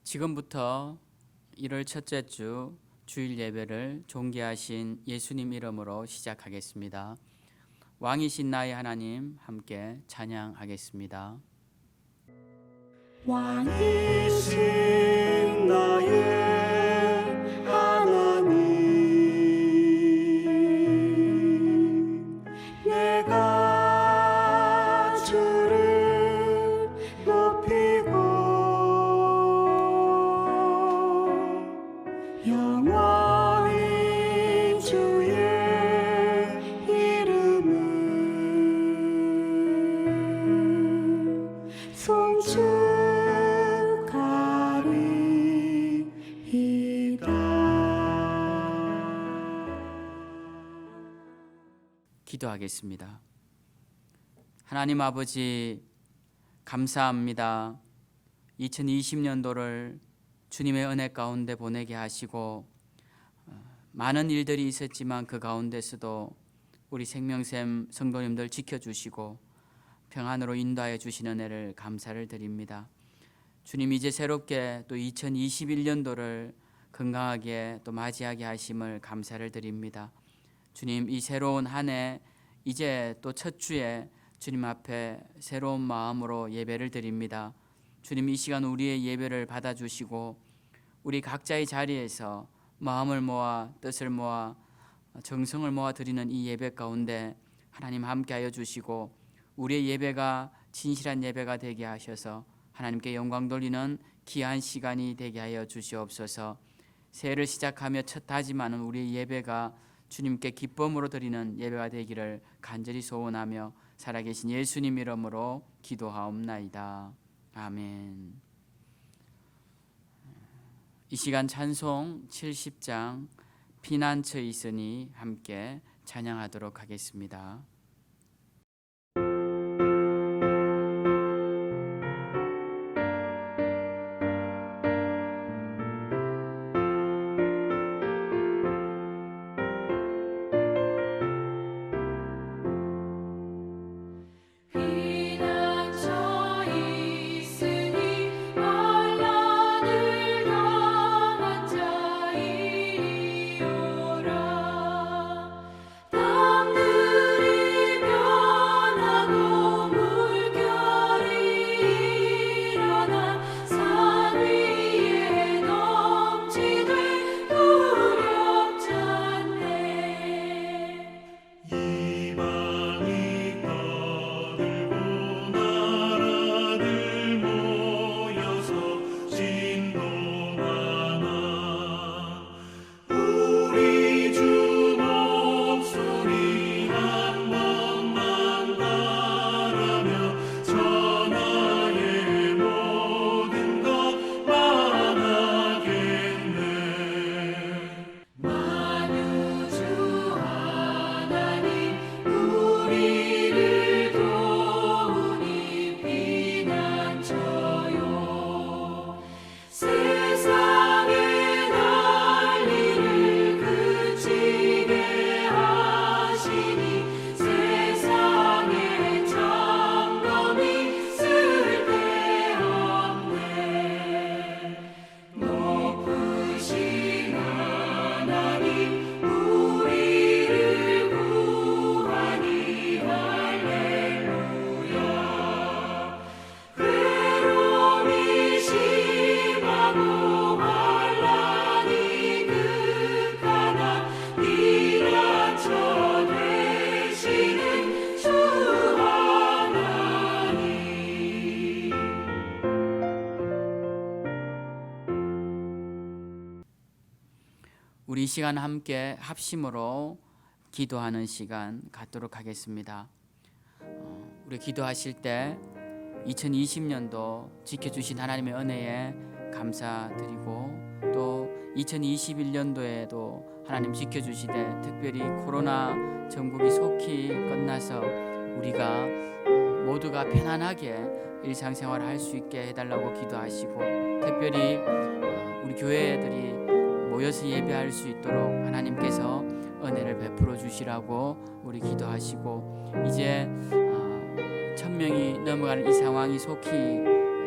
지금부터 1월 첫째 주 주일 예배를 존귀하신 예수님 이름으로 시작하겠습니다. 왕이신 나의 하나님 함께 찬양하겠습니다. 왕이신 나의 하나님, 내가 주를 높이고 영원히 주의 이름을 송축하리이다. 기도하겠습니다. 하나님 아버지, 감사합니다. 2020년도를 주님의 은혜 가운데 보내게 하시고 많은 일들이 있었지만 그 가운데서도 우리 생명샘 성도님들 지켜주시고 평안으로 인도하여 주신 은혜를 감사를 드립니다. 주님, 이제 새롭게 또 2021년도를 건강하게 또 맞이하게 하심을 감사를 드립니다. 주님, 이 새로운 한 해 이제 또 첫 주에 주님 앞에 새로운 마음으로 예배를 드립니다. 주님, 이 시간 우리의 예배를 받아주시고 우리 각자의 자리에서 마음을 모아 뜻을 모아 정성을 모아 드리는 이 예배 가운데 하나님 함께하여 주시고 우리의 예배가 진실한 예배가 되게 하셔서 하나님께 영광 돌리는 귀한 시간이 되게 하여 주시옵소서. 새해를 시작하며 첫 다짐하는 우리의 예배가 주님께 기쁨으로 드리는 예배가 되기를 간절히 소원하며 살아계신 예수님 이름으로 기도하옵나이다. 아멘. 이 시간 찬송 70장 피난처에 있으니 함께 찬양하도록 하겠습니다. 우리 이 시간 함께 합심으로 기도하는 시간 갖도록 하겠습니다. 우리 기도하실 때 2020년도 지켜주신 하나님의 은혜에 감사드리고 또 2021년도에도 하나님 지켜주시되 특별히 코로나 전국이 속히 끝나서 우리가 모두가 편안하게 일상생활을 할 수 있게 해달라고 기도하시고 특별히 우리 교회들이 모여서 예배할 수 있도록 하나님께서 은혜를 베풀어 주시라고 우리 기도하시고 이제 1000명이 넘어가는 이 상황이 속히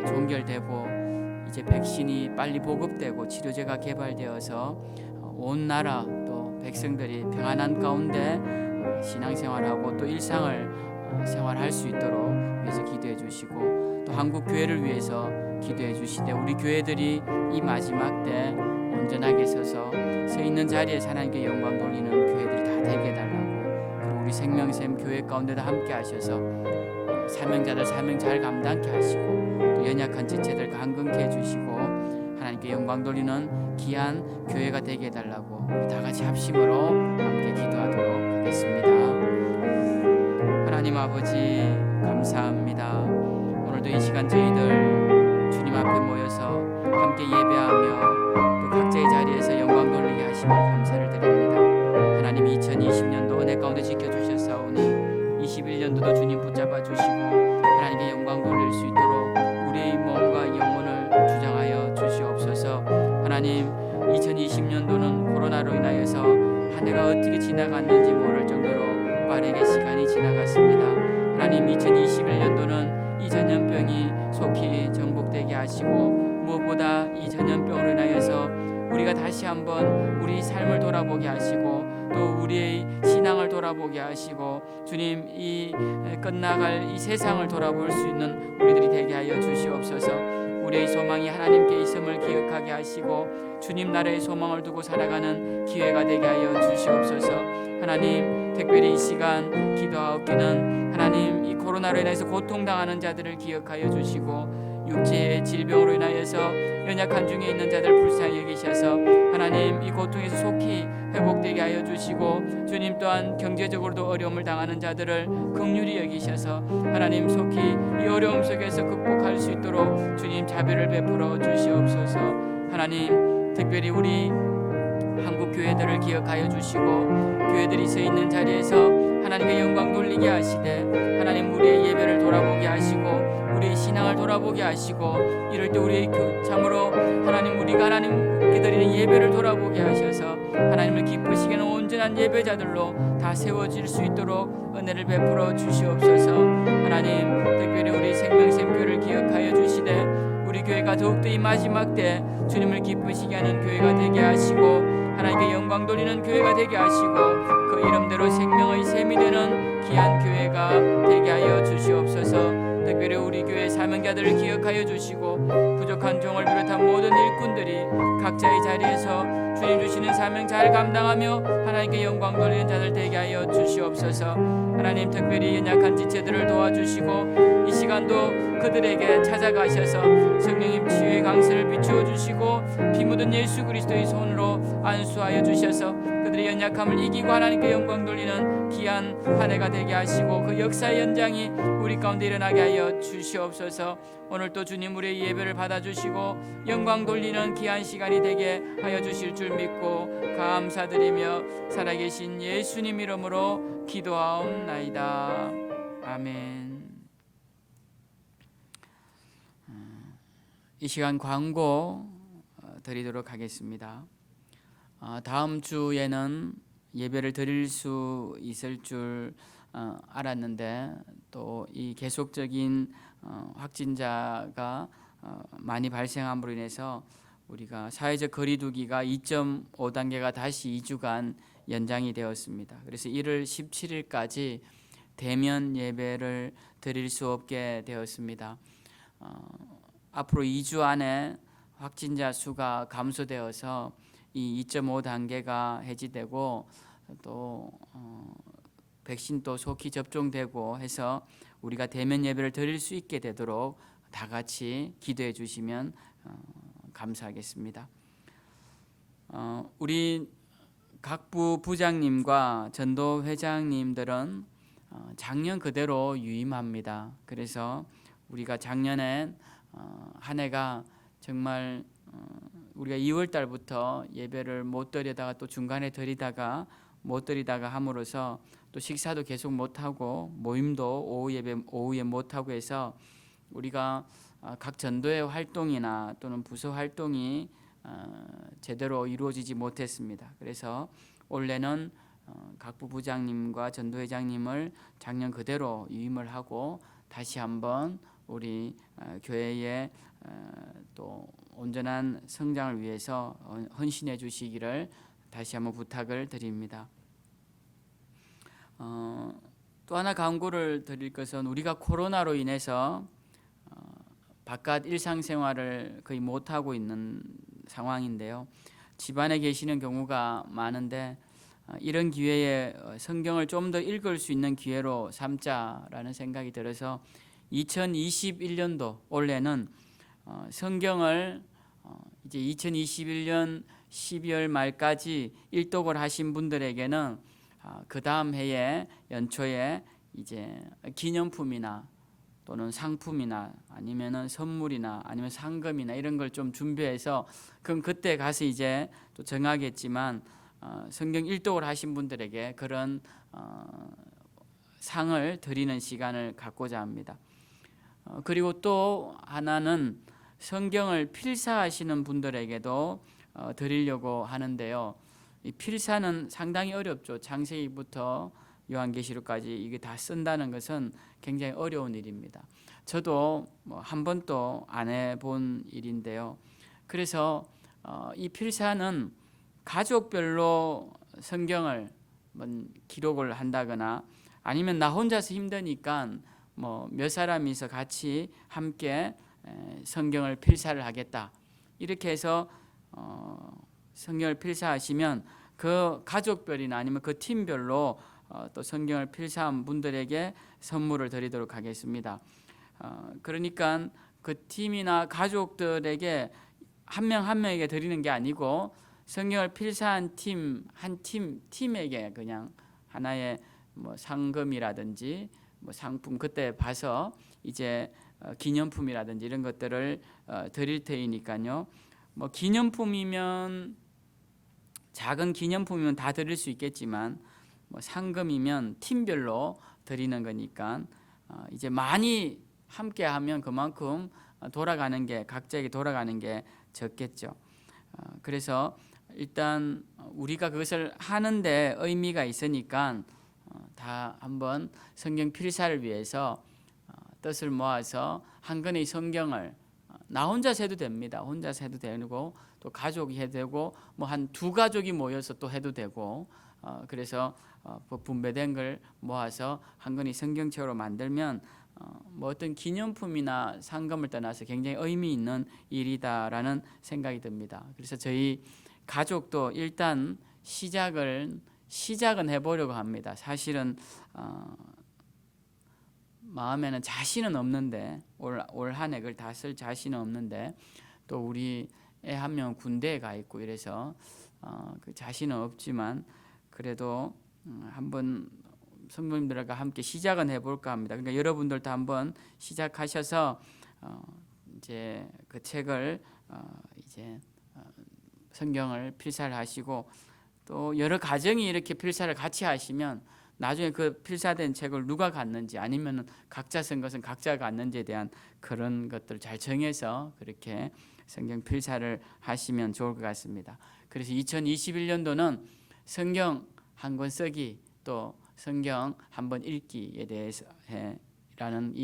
종결되고 이제 백신이 빨리 보급되고 치료제가 개발되어서 온 나라 또 백성들이 평안한 가운데 신앙생활하고 또 일상을 생활할 수 있도록 위해서 기도해 주시고, 또 한국 교회를 위해서 기도해 주시되 우리 교회들이 이 마지막 때 온전하게 서서 서 있는 자리에 하나님께 영광 돌리는 교회들이 다 되게 해달라고, 그리고 우리 생명샘 교회 가운데도 함께 하셔서 사명자들 사명 잘 감당케 하시고 또 연약한 지체들 강건케 해주시고 하나님께 영광 돌리는 귀한 교회가 되게 해달라고 우리 다 같이 합심으로 함께 기도하도록 하겠습니다. 하나님 아버지 감사합니다. 오늘도 이 시간 저희들 주님 앞에 모여서 함께 예배하며 또 각자의 자리에서 영광 돌리게 하심을 감사를 드립니다. 하나님 2020년도 은혜 가운데 지켜주셨사오니 21년도도 주님 붙잡아 주시고 하나님께 영광 돌릴 수 있도록 우리의 몸과 영혼을 주장하여 주시옵소서. 하나님 2020년도는 코로나로 인하여서 한 해가 어떻게 지나갔는지 모를 정도로 빠르게 시간이 지나갔습니다. 하나님 2021년도는 이 전염병이 속히 정복되게 하시고 무엇보다 이 전염병으로 인하여서 우리가 다시 한번 우리 삶을 돌아보게 하시고 또 우리의 신앙을 돌아보게 하시고 주님 이 끝나갈 이 세상을 돌아볼 수 있는 우리들이 되게 하여 주시옵소서. 우리의 소망이 하나님께 있음을 기억하게 하시고 주님 나라의 소망을 두고 살아가는 기회가 되게 하여 주시옵소서. 하나님 특별히 이 시간 기도하옵기는 하나님 이 코로나로 인해서 고통당하는 자들을 기억하여 주시고 육체의 질병으로 인하여서 연약한 중에 있는 자들 불쌍히 여기셔서 하나님 이 고통에서 속히 회복되게 하여 주시고 주님 또한 경제적으로도 어려움을 당하는 자들을 긍휼히 여기셔서 하나님 속히 이 어려움 속에서 극복할 수 있도록 주님 자비를 베풀어 주시옵소서. 하나님 특별히 우리 한국 교회들을 기억하여 주시고 교회들이 서 있는 자리에서 하나님께 영광 돌리게 하시되 하나님 우리의 예배를 돌아보게 하시고 우리의 신앙을 돌아보게 하시고 이럴 때 우리의 참으로 하나님 우리가 하나님께 드리는 예배를 돌아보게 하셔서 하나님을 기쁘시게는 온전한 예배자들로 다 세워질 수 있도록 은혜를 베풀어 주시옵소서. 하나님 특별히 우리 생명샘 교회를 기억하여 주시되 우리 교회가 더욱더 이 마지막 때 주님을 기쁘시게 하는 교회가 되게 하시고 하나님께 영광 돌리는 교회가 되게 하시고 그 이름대로 생명의 샘이 되는 귀한 교회가 되게 하여 주시옵소서. 특별히 우리 교회 사명자들을 기억하여 주시고 부족한 종을 비롯한 모든 일꾼들이 각자의 자리에서 주님 주시는 사명 잘 감당하며 하나님께 영광 돌리는 자들 되게 하여 주시옵소서. 하나님 특별히 연약한 지체들을 도와주시고 이 시간도 그들에게 찾아가셔서 성령님 치유의 강세를 비추어 주시고 피 묻은 예수 그리스도의 손으로 안수하여 주셔서 그들의 연약함을 이기고 하나님께 영광 돌리는 귀한 한 해가 되게 하시고 그 역사의 연장이 우리 가운데 일어나게 하여 주시옵소서. 오늘 또 주님 우리의 예배를 받아주시고 영광 돌리는 귀한 시간이 되게 하여 주실 줄 믿고 감사드리며 살아계신 예수님 이름으로 기도하옵나이다. 아멘. 이 시간 광고 드리도록 하겠습니다. 다음 주에는 예배를 드릴 수 있을 줄 알았는데 또 이 계속적인 확진자가 많이 발생함으로 인해서 우리가 사회적 거리두기가 2.5단계가 다시 2주간 연장이 되었습니다. 그래서 1월 17일까지 대면 예배를 드릴 수 없게 되었습니다. 앞으로 2주 안에 확진자 수가 감소되어서 이 2.5단계가 해지되고 또 백신도 속히 접종되고 해서 우리가 대면 예배를 드릴 수 있게 되도록 다 같이 기도해 주시면 감사하겠습니다. 우리 각부 부장님과 전도 회장님들은 작년 그대로 유임합니다. 그래서 우리가 작년에 한 해가 정말 우리가 2월 달부터 예배를 못 드리다가 또 중간에 드리다가 못 드리다가 함으로써 또 식사도 계속 못 하고 모임도 오후에 못 하고 해서 우리가 각 전도의 활동이나 또는 부서 활동이 제대로 이루어지지 못했습니다. 그래서 올해는 각부 부장님과 전도회장님을 작년 그대로 유임을 하고 다시 한번 우리 교회의 또 온전한 성장을 위해서 헌신해 주시기를 다시 한번 부탁을 드립니다. 또 하나 강구를 드릴 것은 우리가 코로나로 인해서 바깥 일상생활을 거의 못하고 있는 상황인데요. 집안에 계시는 경우가 많은데 이런 기회에 성경을 좀 더 읽을 수 있는 기회로 삼자라는 생각이 들어서 2021년도 올해는 성경을 이제 2021년 12월 말까지 일독을 하신 분들에게는 그 다음 해에 연초에 이제 기념품이나 또는 상품이나 아니면은 선물이나 아니면 상금이나 이런 걸 좀 준비해서 그럼 그때 가서 이제 또 정하겠지만 성경 일독을 하신 분들에게 그런 상을 드리는 시간을 갖고자 합니다. 그리고 또 하나는 성경을 필사하시는 분들에게도 드리려고 하는데요. 이 필사는 상당히 어렵죠. 창세기부터 요한계시록까지 이게 다 쓴다는 것은 굉장히 어려운 일입니다. 저도 한 번도 안 해본 일인데요. 그래서 이 필사는 가족별로 성경을 기록을 한다거나 아니면 나 혼자서 힘드니까 몇 사람이서 같이 함께 성경을 필사를 하겠다. 이렇게 해서 성경을 필사하시면 그 가족별이나 아니면 그 팀별로 또 성경을 필사한 분들에게 선물을 드리도록 하겠습니다. 그러니까 그 팀이나 가족들에게 한 명 한 명에게 드리는 게 아니고 성경을 필사한 팀 한 팀에게 그냥 하나의 상금이라든지 상품 그때 봐서 이제 기념품이라든지 이런 것들을 드릴 테니까요. 기념품이면 작은 기념품이면 다 드릴 수 있겠지만 상금이면 팀별로 드리는 거니까 이제 많이 함께 하면 그만큼 돌아가는 게 각자에게 돌아가는 게 적겠죠. 그래서 일단 우리가 그것을 하는데 의미가 있으니까 다 한번 성경 필사를 위해서 뜻을 모아서 한 권의 성경을 나 혼자서 해도 됩니다. 혼자서 해도 되고 또 가족이 해도 되고 한 두 가족이 모여서 또 해도 되고 그래서 분배된 걸 모아서 한 권의 성경책으로 만들면 어떤 기념품이나 상금을 떠나서 굉장히 의미 있는 일이다라는 생각이 듭니다. 그래서 저희 가족도 일단 시작은 해보려고 합니다. 사실은 마음에는 자신은 없는데 올 한 해 그걸 다 쓸 자신은 없는데 또 우리 애 한 명 군대에 가 있고 이래서 그 자신은 없지만 그래도 한번 성도님들과 함께 시작은 해볼까 합니다. 그러니까 여러분들도 한번 시작하셔서 이제 그 책을 이제 성경을 필사를 하시고 또 여러 가정이 이렇게 필사를 같이 하시면 나중에 그 필사된 책을 누가 갖는지 아니면 각자 쓴 것은 각자가 갖는지에 대한 그런 것들을 잘 정해서 그렇게 성경 필사를 하시면 좋을 것 같습니다. 그래서 2021년도는 성경 한 권 쓰기 또 성경 한 번 읽기에 대해서 라는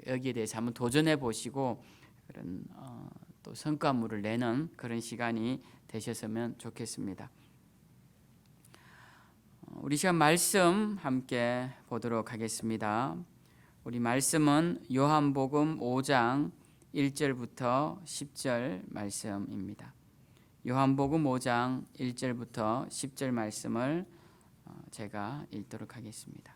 여기에 대해서 한번 도전해 보시고 그런 또 성과물을 내는 그런 시간이 되셨으면 좋겠습니다. 우리 시간 말씀 함께 보도록 하겠습니다. 우리 말씀은 요한복음 5장 1절부터 10절 말씀입니다. 요한복음 5장 1절부터 10절 말씀을 제가 읽도록 하겠습니다.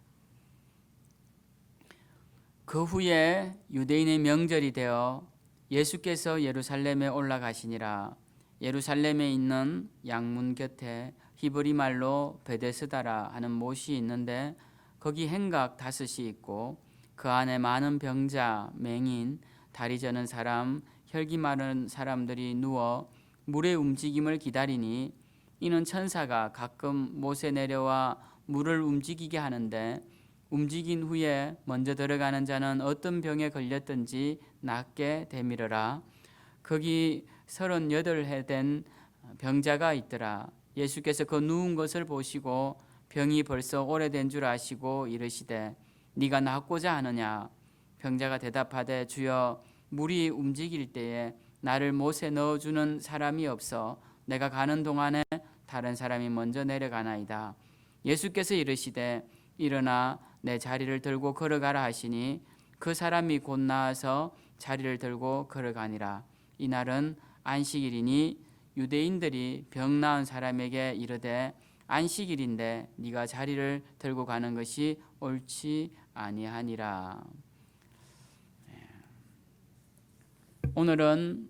그 후에 유대인의 명절이 되어 예수께서 예루살렘에 올라가시니라. 예루살렘에 있는 양문 곁에 히브리 말로 베데스다라 하는 못이 있는데 거기 행각 5이 있고 그 안에 많은 병자, 맹인, 다리 저는 사람, 혈기 마른 사람들이 누워 물의 움직임을 기다리니 이는 천사가 가끔 못에 내려와 물을 움직이게 하는데 움직인 후에 먼저 들어가는 자는 어떤 병에 걸렸든지 낫게 되밀어라. 거기 38해 된 병자가 있더라. 예수께서 그 누운 것을 보시고 병이 벌써 오래된 줄 아시고 이르시되 네가 낫고자 하느냐. 병자가 대답하되 주여 물이 움직일 때에 나를 못에 넣어주는 사람이 없어 내가 가는 동안에 다른 사람이 먼저 내려가나이다. 예수께서 이르시되 일어나 내 자리를 들고 걸어가라 하시니 그 사람이 곧 나아서 자리를 들고 걸어가니라. 이날은 안식일이니 유대인들이 병 나은 사람에게 이르되 안식일인데 네가 자리를 들고 가는 것이 옳지 아니하니라. 오늘은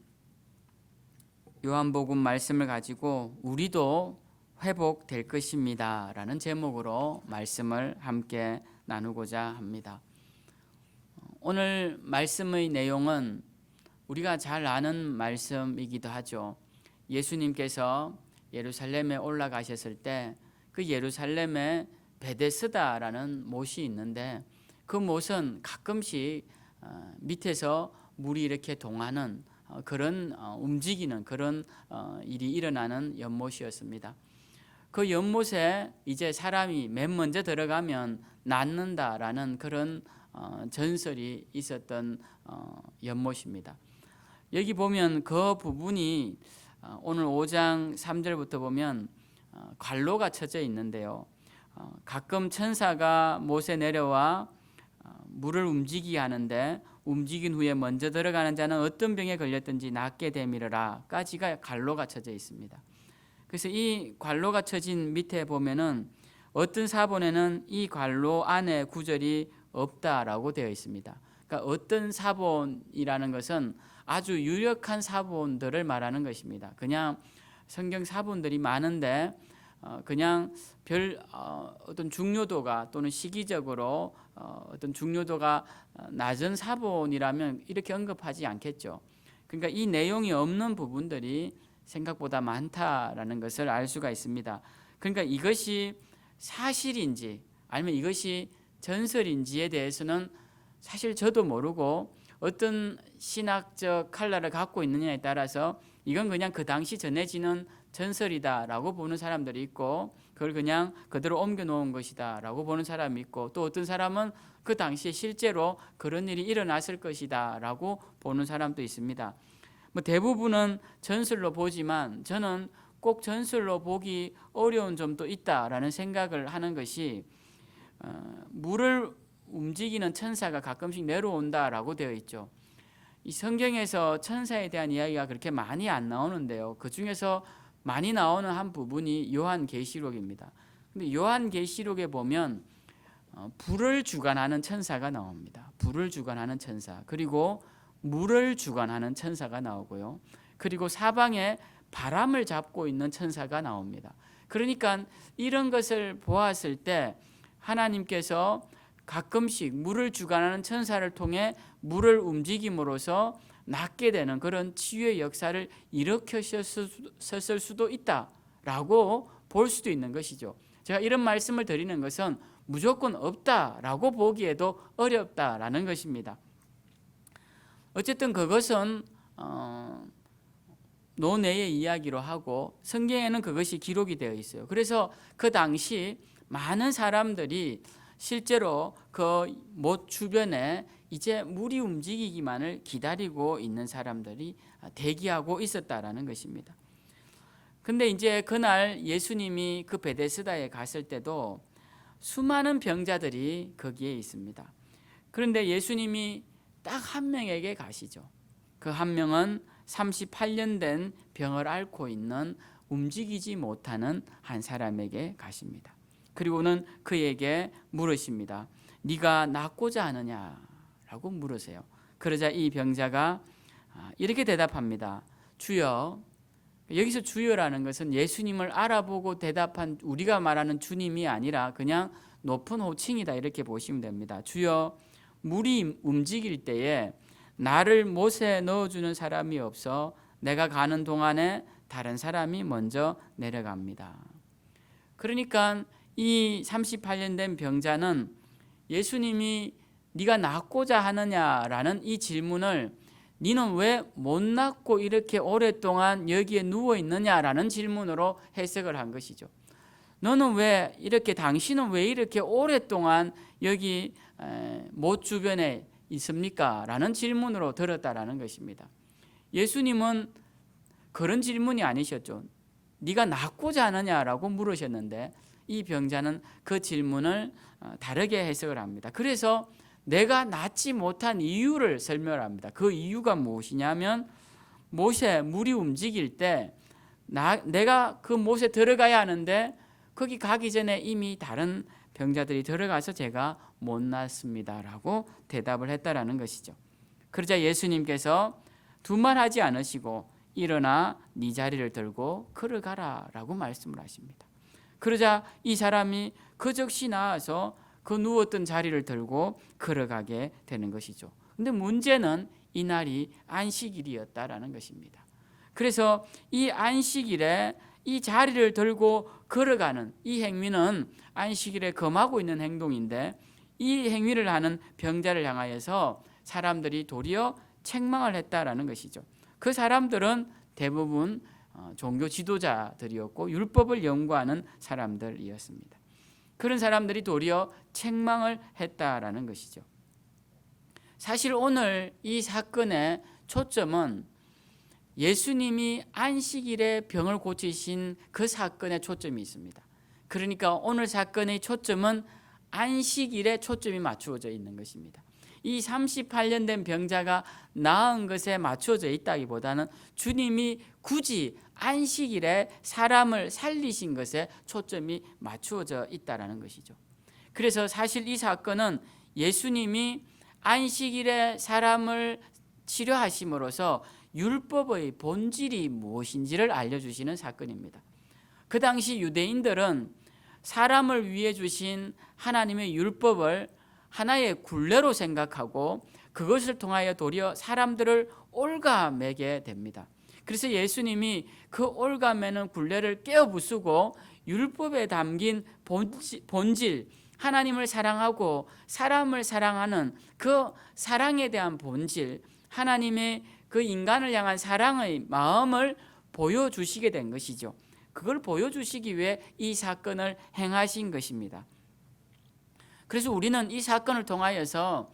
요한복음 말씀을 가지고 우리도 회복될 것입니다 라는 제목으로 말씀을 함께 나누고자 합니다. 오늘 말씀의 내용은 우리가 잘 아는 말씀이기도 하죠. 예수님께서 예루살렘에 올라가셨을 때 그 예루살렘에 베데스다라는 못이 있는데 그 못은 가끔씩 밑에서 물이 이렇게 동하는 그런 움직이는 그런 일이 일어나는 연못이었습니다. 그 연못에 이제 사람이 맨 먼저 들어가면 낫는다라는 그런 전설이 있었던 연못입니다. 여기 보면 그 부분이 오늘 5장 3절부터 보면 관로가 쳐져 있는데요. 가끔 천사가 못에 내려와 물을 움직이게 하는데 움직인 후에 먼저 들어가는 자는 어떤 병에 걸렸든지 낫게 되미르라 까지가 관로가 쳐져 있습니다. 그래서 이 관로가 쳐진 밑에 보면은 어떤 사본에는 이 관로 안에 구절이 없다라고 되어 있습니다. 그러니까 어떤 사본이라는 것은 아주 유력한 사본들을 말하는 것입니다. 그냥 성경 사본들이 많은데 그냥 별 어떤 중요도가 또는 시기적으로 어떤 중요도가 낮은 사본이라면 이렇게 언급하지 않겠죠. 그러니까 이 내용이 없는 부분들이 생각보다 많다라는 것을 알 수가 있습니다. 그러니까 이것이 사실인지 아니면 이것이 전설인지에 대해서는 사실 저도 모르고 어떤 신학적 칼라를 갖고 있느냐에 따라서 이건 그냥 그 당시 전해지는 전설이다라고 보는 사람들이 있고 그걸 그냥 그대로 옮겨놓은 것이다라고 보는 사람이 있고 또 어떤 사람은 그 당시에 실제로 그런 일이 일어났을 것이다라고 보는 사람도 있습니다. 뭐 대부분은 전설로 보지만 저는 꼭 전설로 보기 어려운 점도 있다라는 생각을 하는 것이 물을 움직이는 천사가 가끔씩 내려온다라고 되어 있죠. 이 성경에서 천사에 대한 이야기가 그렇게 많이 안 나오는데요. 그 중에서 많이 나오는 한 부분이 요한계시록입니다. 근데 요한계시록에 보면 불을 주관하는 천사가 나옵니다. 불을 주관하는 천사. 그리고 물을 주관하는 천사가 나오고요. 그리고 사방에 바람을 잡고 있는 천사가 나옵니다. 그러니까 이런 것을 보았을 때 하나님께서 가끔씩 물을 주관하는 천사를 통해 물을 움직임으로써 낫게 되는 그런 치유의 역사를 일으켰을 수도 있다라고 볼 수도 있는 것이죠. 제가 이런 말씀을 드리는 것은 무조건 없다라고 보기에도 어렵다라는 것입니다. 어쨌든 그것은 논외의 이야기로 하고 성경에는 그것이 기록이 되어 있어요. 그래서 그 당시 많은 사람들이 실제로 그 못 주변에 이제 물이 움직이기만을 기다리고 있는 사람들이 대기하고 있었다라는 것입니다. 근데 이제 그날 예수님이 그 베데스다에 갔을 때도 수많은 병자들이 거기에 있습니다. 그런데 예수님이 딱 한 명에게 가시죠. 그 한 명은 38년 된 병을 앓고 있는 움직이지 못하는 한 사람에게 가십니다. 그리고는 그에게 물으십니다. 네가 낫고자 하느냐라고 물으세요. 그러자 이 병자가 이렇게 대답합니다. 주여. 여기서 주여라는 것은 예수님을 알아보고 대답한 우리가 말하는 주님이 아니라 그냥 높은 호칭이다 이렇게 보시면 됩니다. 주여, 물이 움직일 때에 나를 못에 넣어주는 사람이 없어 내가 가는 동안에 다른 사람이 먼저 내려갑니다. 그러니까 이 38년 된 병자는 예수님이 네가 낫고자 하느냐라는 이 질문을 너는 왜 못 낫고 이렇게 오랫동안 여기에 누워 있느냐라는 질문으로 해석을 한 것이죠. 너는 왜 이렇게 당신은 왜 이렇게 오랫동안 여기 못 주변에 있습니까? 라는 질문으로 들었다라는 것입니다. 예수님은 그런 질문이 아니셨죠. 네가 낫고자 하느냐라고 물으셨는데 이 병자는 그 질문을 다르게 해석을 합니다. 그래서 내가 낫지 못한 이유를 설명합니다. 그 이유가 무엇이냐면 못에 물이 움직일 때 내가 그 못에 들어가야 하는데 거기 가기 전에 이미 다른 병자들이 들어가서 제가 못 낫습니다라고 대답을 했다라는 것이죠. 그러자 예수님께서 두말하지 않으시고 일어나 네 자리를 들고 걸어가라라고 말씀을 하십니다. 그러자 이 사람이 그 즉시 나와서 그 누웠던 자리를 들고 걸어가게 되는 것이죠. 근데 문제는 이날이 안식일이었다라는 것입니다. 그래서 이 안식일에 이 자리를 들고 걸어가는 이 행위는 안식일에 금하고 있는 행동인데 이 행위를 하는 병자를 향하여서 사람들이 도리어 책망을 했다라는 것이죠. 그 사람들은 대부분 종교 지도자들이었고 율법을 연구하는 사람들이었습니다. 그런 사람들이 도리어 책망을 했다라는 것이죠. 사실 오늘 이 사건의 초점은 예수님이 안식일에 병을 고치신 그 사건에 초점이 있습니다. 그러니까 오늘 사건의 초점은 안식일에 초점이 맞추어져 있는 것입니다. 이 38년 된 병자가 나은 것에 맞추어져 있다기보다는 주님이 굳이 안식일에 사람을 살리신 것에 초점이 맞추어져 있다는 것이죠. 그래서 사실 이 사건은 예수님이 안식일에 사람을 치료하심으로써 율법의 본질이 무엇인지를 알려주시는 사건입니다. 그 당시 유대인들은 사람을 위해 주신 하나님의 율법을 하나의 굴레로 생각하고 그것을 통하여 도리어 사람들을 올가매게 됩니다. 그래서 예수님이 그 올가매는 굴레를 깨어 부수고 율법에 담긴 본질, 하나님을 사랑하고 사람을 사랑하는 그 사랑에 대한 본질, 하나님의 그 인간을 향한 사랑의 마음을 보여주시게 된 것이죠. 그걸 보여주시기 위해 이 사건을 행하신 것입니다. 그래서 우리는 이 사건을 통하여서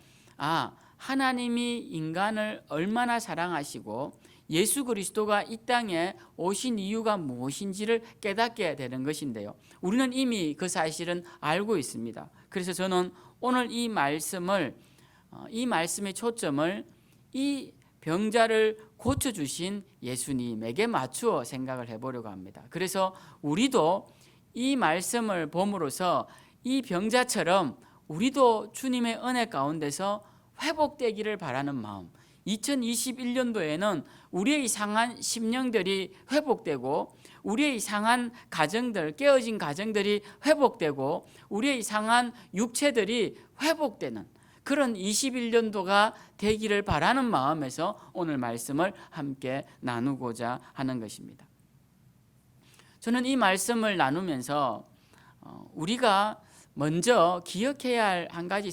하나님이 인간을 얼마나 사랑하시고 예수 그리스도가 이 땅에 오신 이유가 무엇인지를 깨닫게 되는 것인데요. 우리는 이미 그 사실은 알고 있습니다. 그래서 저는 오늘 이 말씀의 초점을 이 병자를 고쳐주신 예수님에게 맞추어 생각을 해보려고 합니다. 그래서 우리도 이 말씀을 봄으로써 이 병자처럼 우리도 주님의 은혜 가운데서 회복되기를 바라는 마음, 2021년도에는 우리의 상한 심령들이 회복되고 우리의 상한 가정들, 깨어진 가정들이 회복되고 우리의 상한 육체들이 회복되는 그런 21년도가 되기를 바라는 마음에서 오늘 말씀을 함께 나누고자 하는 것입니다. 저는 이 말씀을 나누면서 우리가 먼저 기억해야 할 한 가지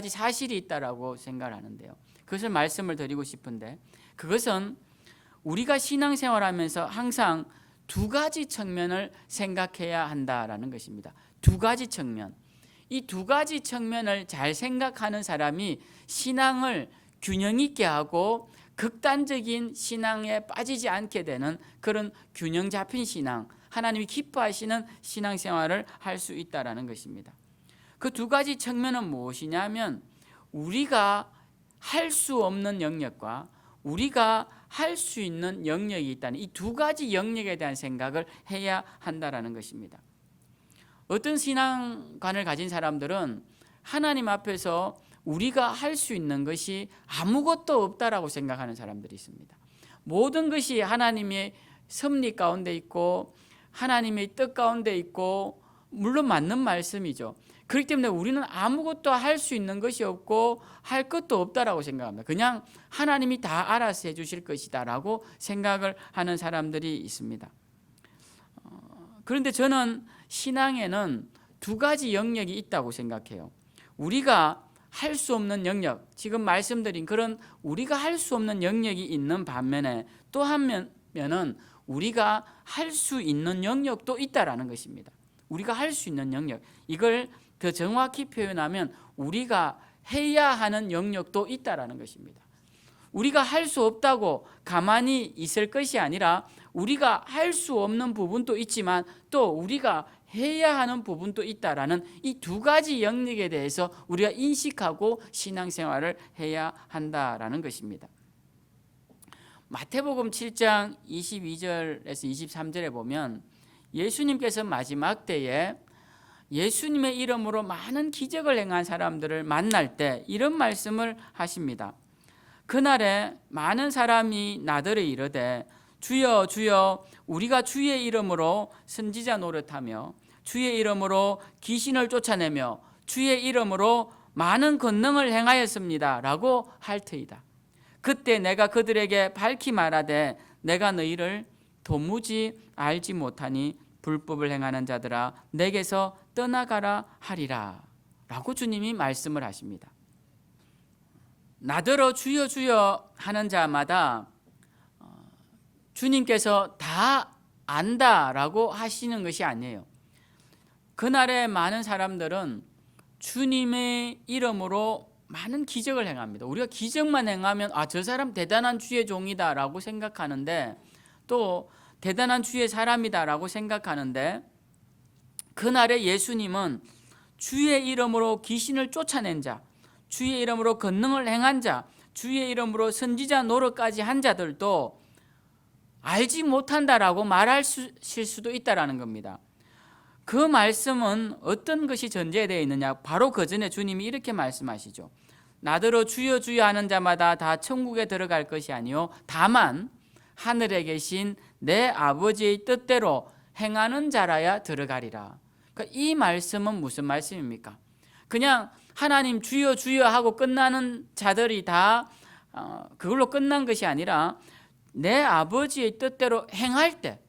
사실이 있다라고 생각을 하는데요. 그것을 말씀을 드리고 싶은데 그것은 우리가 신앙생활하면서 항상 두 가지 측면을 생각해야 한다라는 것입니다. 두 가지 측면. 이 두 가지 측면을 잘 생각하는 사람이 신앙을 균형 있게 하고 극단적인 신앙에 빠지지 않게 되는 그런 균형 잡힌 신앙, 하나님이 기뻐하시는 신앙생활을 할 수 있다라는 것입니다. 그 두 가지 측면은 무엇이냐면 우리가 할 수 없는 영역과 우리가 할 수 있는 영역이 있다는 이 두 가지 영역에 대한 생각을 해야 한다라는 것입니다. 어떤 신앙관을 가진 사람들은 하나님 앞에서 우리가 할 수 있는 것이 아무것도 없다라고 생각하는 사람들이 있습니다. 모든 것이 하나님의 섭리 가운데 있고 하나님의 뜻 가운데 있고 물론 맞는 말씀이죠. 그렇기 때문에 우리는 아무것도 할 수 있는 것이 없고 할 것도 없다라고 생각합니다. 그냥 하나님이 다 알아서 해주실 것이다라고 생각을 하는 사람들이 있습니다. 그런데 저는 신앙에는 두 가지 영역이 있다고 생각해요. 우리가 할 수 없는 영역, 지금 말씀드린 그런 우리가 할 수 없는 영역이 있는 반면에 또 한면은 우리가 할 수 있는 영역도 있다라는 것입니다. 우리가 할 수 있는 영역, 이걸 더 정확히 표현하면 우리가 해야 하는 영역도 있다라는 것입니다. 우리가 할 수 없다고 가만히 있을 것이 아니라 우리가 할 수 없는 부분도 있지만 또 우리가 해야 하는 부분도 있다라는 이 두 가지 영역에 대해서 우리가 인식하고 신앙생활을 해야 한다라는 것입니다. 마태복음 7장 22절에서 23절에 보면 예수님께서 마지막 때에 예수님의 이름으로 많은 기적을 행한 사람들을 만날 때 이런 말씀을 하십니다. 그날에 많은 사람이 나더러 이르되 주여 주여 우리가 주의 이름으로 선지자 노릇하며 주의 이름으로 귀신을 쫓아내며 주의 이름으로 많은 권능을 행하였습니다 라고 할 터이다. 그때 내가 그들에게 밝히 말하되 내가 너희를 도무지 알지 못하니 불법을 행하는 자들아 내게서 떠나가라 하리라 라고 주님이 말씀을 하십니다. 나더러 주여 주여 하는 자마다 주님께서 다 안다라고 하시는 것이 아니에요. 그날에 많은 사람들은 주님의 이름으로 많은 기적을 행합니다. 우리가 기적만 행하면 저 사람 대단한 주의 종이다라고 생각하는데 또 대단한 주의 사람이다라고 생각하는데 그날에 예수님은 주의 이름으로 귀신을 쫓아낸 자, 주의 이름으로 권능을 행한 자, 주의 이름으로 선지자 노릇까지 한 자들도 알지 못한다라고 말하실 수도 있다라는 겁니다. 그 말씀은 어떤 것이 전제되어 있느냐? 바로 그 전에 주님이 이렇게 말씀하시죠. 나더러 주여 주여 하는 자마다 다 천국에 들어갈 것이 아니요 다만 하늘에 계신 내 아버지의 뜻대로 행하는 자라야 들어가리라. 그러니까 이 말씀은 무슨 말씀입니까? 그냥 하나님 주여 주여 하고 끝나는 자들이 다 그걸로 끝난 것이 아니라 내 아버지의 뜻대로 행할 때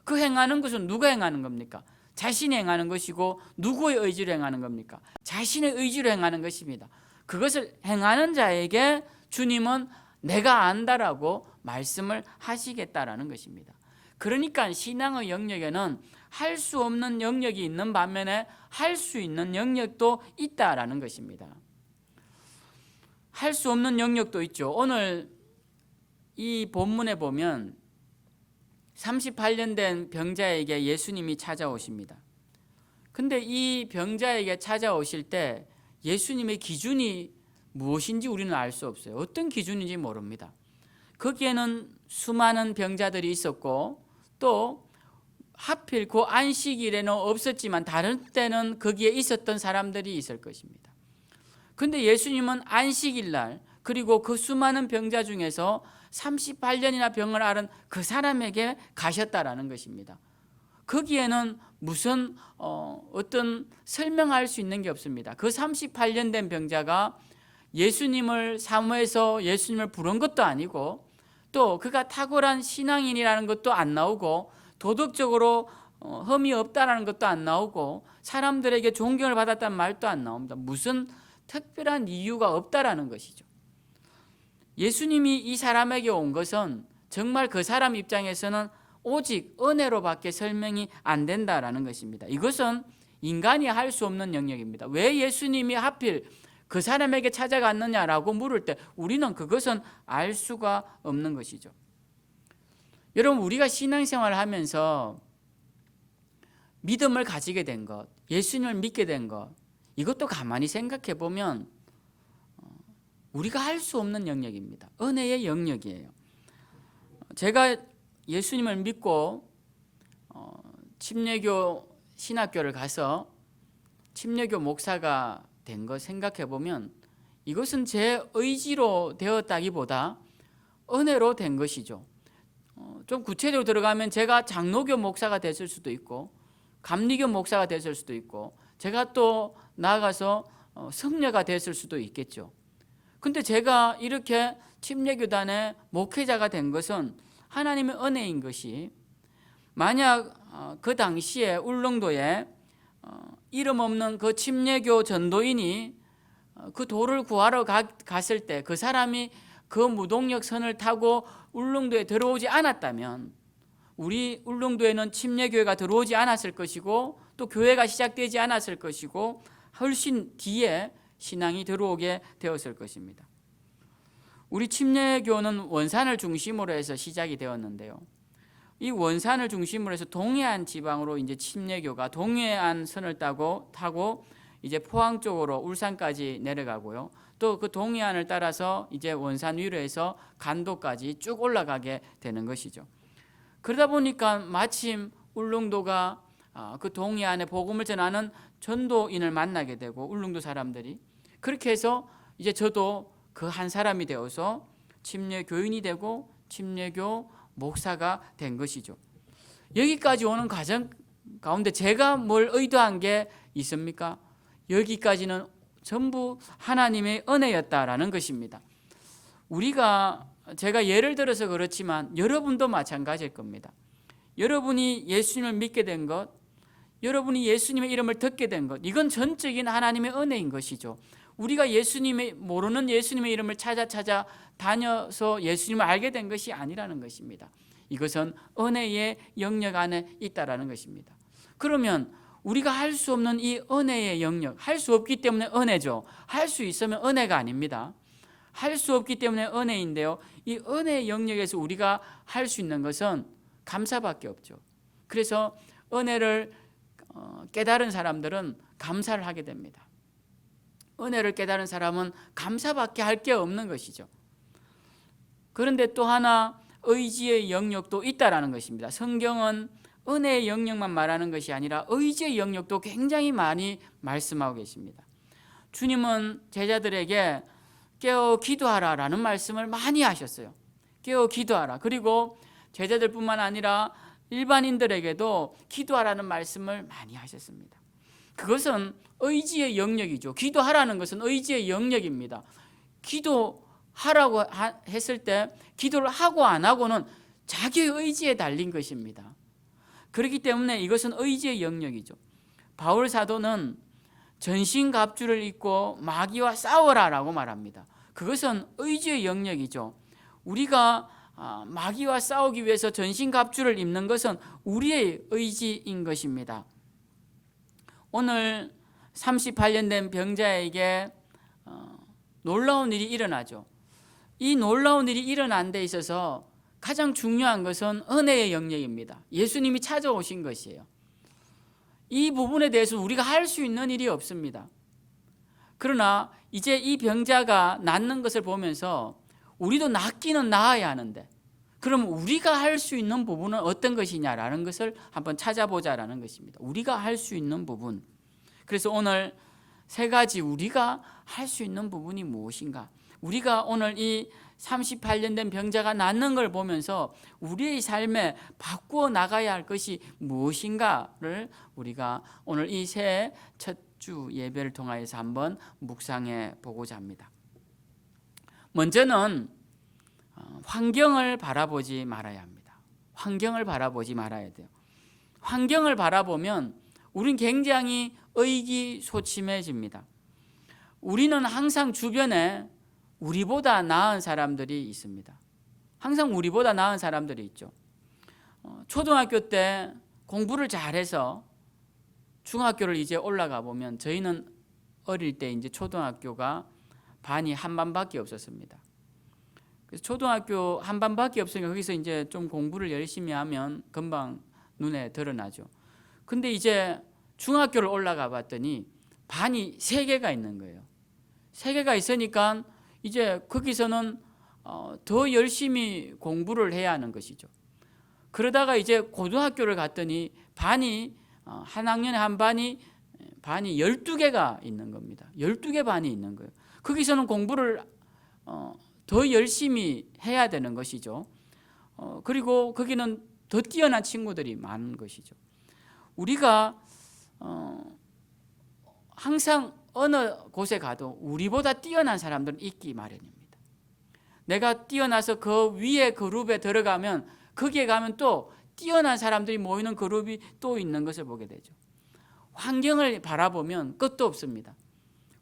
그 행하는 것은 누가 행하는 겁니까? 자신이 행하는 것이고 누구의 의지로 행하는 겁니까? 자신의 의지로 행하는 것입니다. 그것을 행하는 자에게 주님은 내가 안다라고 말씀을 하시겠다라는 것입니다. 그러니까 신앙의 영역에는 할 수 없는 영역이 있는 반면에 할 수 있는 영역도 있다라는 것입니다. 할 수 없는 영역도 있죠. 오늘 이 본문에 보면 38년 된 병자에게 예수님이 찾아오십니다. 근데 이 병자에게 찾아오실 때 예수님의 기준이 무엇인지 우리는 알 수 없어요. 어떤 기준인지 모릅니다. 거기에는 수많은 병자들이 있었고 또 하필 그 안식일에는 없었지만 다른 때는 거기에 있었던 사람들이 있을 것입니다. 근데 예수님은 안식일날 그리고 그 수많은 병자 중에서 38년이나 병을 앓은 그 사람에게 가셨다라는 것입니다. 거기에는 무슨 어떤 설명할 수 있는 게 없습니다. 그 38년 된 병자가 예수님을 사모해서 예수님을 부른 것도 아니고 또 그가 탁월한 신앙인이라는 것도 안 나오고 도덕적으로 흠이 없다라는 것도 안 나오고 사람들에게 존경을 받았다는 말도 안 나옵니다. 무슨 특별한 이유가 없다라는 것이죠. 예수님이 이 사람에게 온 것은 정말 그 사람 입장에서는 오직 은혜로밖에 설명이 안 된다라는 것입니다. 이것은 인간이 할 수 없는 영역입니다. 왜 예수님이 하필 그 사람에게 찾아갔느냐라고 물을 때 우리는 그것은 알 수가 없는 것이죠. 여러분, 우리가 신앙생활을 하면서 믿음을 가지게 된 것, 예수님을 믿게 된 것, 이것도 가만히 생각해 보면 우리가 할 수 없는 영역입니다. 은혜의 영역이에요. 제가 예수님을 믿고 침례교 신학교를 가서 침례교 목사가 된 거 생각해 보면 이것은 제 의지로 되었다기보다 은혜로 된 것이죠. 좀 구체적으로 들어가면 제가 장로교 목사가 됐을 수도 있고 감리교 목사가 됐을 수도 있고 제가 또 나아가서 성녀가 됐을 수도 있겠죠. 근데 제가 이렇게 침례교단의 목회자가 된 것은 하나님의 은혜인 것이, 만약 그 당시에 울릉도에 이름 없는 그 침례교 전도인이 그 돌을 구하러 갔을 때 그 사람이 그 무동력 선을 타고 울릉도에 들어오지 않았다면 우리 울릉도에는 침례교회가 들어오지 않았을 것이고 또 교회가 시작되지 않았을 것이고 훨씬 뒤에 신앙이 들어오게 되었을 것입니다. 우리 침례교는 원산을 중심으로 해서 시작이 되었는데요. 이 원산을 중심으로 해서 동해안 지방으로 이제 침례교가 동해안 선을 타고 이제 포항 쪽으로 울산까지 내려가고요. 또 그 동해안을 따라서 이제 원산 위로 해서 간도까지 쭉 올라가게 되는 것이죠. 그러다 보니까 마침 울릉도가 그 동해안에 복음을 전하는 전도인을 만나게 되고 울릉도 사람들이 그렇게 해서 이제 저도 그 한 사람이 되어서 침례 교인이 되고 침례교 목사가 된 것이죠. 여기까지 오는 과정 가운데 제가 뭘 의도한 게 있습니까? 여기까지는 전부 하나님의 은혜였다라는 것입니다. 제가 예를 들어서 그렇지만 여러분도 마찬가지일 겁니다. 여러분이 예수님을 믿게 된 것, 여러분이 예수님의 이름을 듣게 된 것, 이건 전적인 하나님의 은혜인 것이죠. 우리가 모르는 예수님의 이름을 찾아 다녀서 예수님을 알게 된 것이 아니라는 것입니다. 이것은 은혜의 영역 안에 있다라는 것입니다. 그러면 우리가 할 수 없는 이 은혜의 영역, 할 수 없기 때문에 은혜죠. 할 수 있으면 은혜가 아닙니다. 할 수 없기 때문에 은혜인데요. 이 은혜의 영역에서 우리가 할 수 있는 것은 감사밖에 없죠. 그래서 은혜를 깨달은 사람들은 감사를 하게 됩니다. 은혜를 깨달은 사람은 감사밖에 할 게 없는 것이죠. 그런데 또 하나 의지의 영역도 있다라는 것입니다. 성경은 은혜의 영역만 말하는 것이 아니라 의지의 영역도 굉장히 많이 말씀하고 계십니다. 주님은 제자들에게 깨어 기도하라라는 말씀을 많이 하셨어요. 깨어 기도하라. 그리고 제자들뿐만 아니라 일반인들에게도 기도하라는 말씀을 많이 하셨습니다. 그것은 의지의 영역이죠. 기도하라는 것은 의지의 영역입니다. 기도하라고 했을 때 기도를 하고 안 하고는 자기의 의지에 달린 것입니다. 그렇기 때문에 이것은 의지의 영역이죠. 바울 사도는 전신갑주를 입고 마귀와 싸워라라고 말합니다. 그것은 의지의 영역이죠. 우리가 마귀와 싸우기 위해서 전신갑주를 입는 것은 우리의 의지인 것입니다. 오늘 38년 된 병자에게 놀라운 일이 일어나죠. 이 놀라운 일이 일어난 데 있어서 가장 중요한 것은 은혜의 영역입니다. 예수님이 찾아오신 것이에요. 이 부분에 대해서 우리가 할 수 있는 일이 없습니다. 그러나 이제 이 병자가 낫는 것을 보면서 우리도 낫기는 나아야 하는데 그럼 우리가 할 수 있는 부분은 어떤 것이냐라는 것을 한번 찾아보자라는 것입니다. 우리가 할 수 있는 부분. 그래서 오늘 세 가지 우리가 할 수 있는 부분이 무엇인가? 우리가 오늘 이 38년 된 병자가 낫는 걸 보면서 우리의 삶에 바꾸어 나가야 할 것이 무엇인가를 우리가 오늘 이 새해 첫 주 예배를 통하여서 한번 묵상해 보고자 합니다. 먼저는 환경을 바라보지 말아야 합니다. 환경을 바라보지 말아야 돼요. 환경을 바라보면 우린 굉장히 의기소침해집니다. 우리는 항상 주변에 우리보다 나은 사람들이 있습니다. 항상 우리보다 나은 사람들이 있죠. 초등학교 때 공부를 잘해서 중학교를 이제 올라가 보면 저희는 어릴 때 이제 초등학교가 반이 한 반밖에 없었습니다. 그래서 초등학교 한 반밖에 없으니까 거기서 이제 좀 공부를 열심히 하면 금방 눈에 드러나죠. 근데 이제 중학교를 올라가 봤더니 반이 3개가 있는 거예요. 3개가 있으니까 이제 거기서는 더 열심히 공부를 해야 하는 것이죠. 그러다가 이제 고등학교를 갔더니 반이 한 학년에 한 반이 12개가 있는 겁니다. 12개 반이 있는 거예요. 거기서는 공부를 더 열심히 해야 되는 것이죠. 그리고 거기는 더 뛰어난 친구들이 많은 것이죠. 우리가 항상 어느 곳에 가도 우리보다 뛰어난 사람들은 있기 마련입니다. 내가 뛰어나서 그 위에 그룹에 들어가면 거기에 가면 또 뛰어난 사람들이 모이는 그룹이 또 있는 것을 보게 되죠. 환경을 바라보면 끝도 없습니다.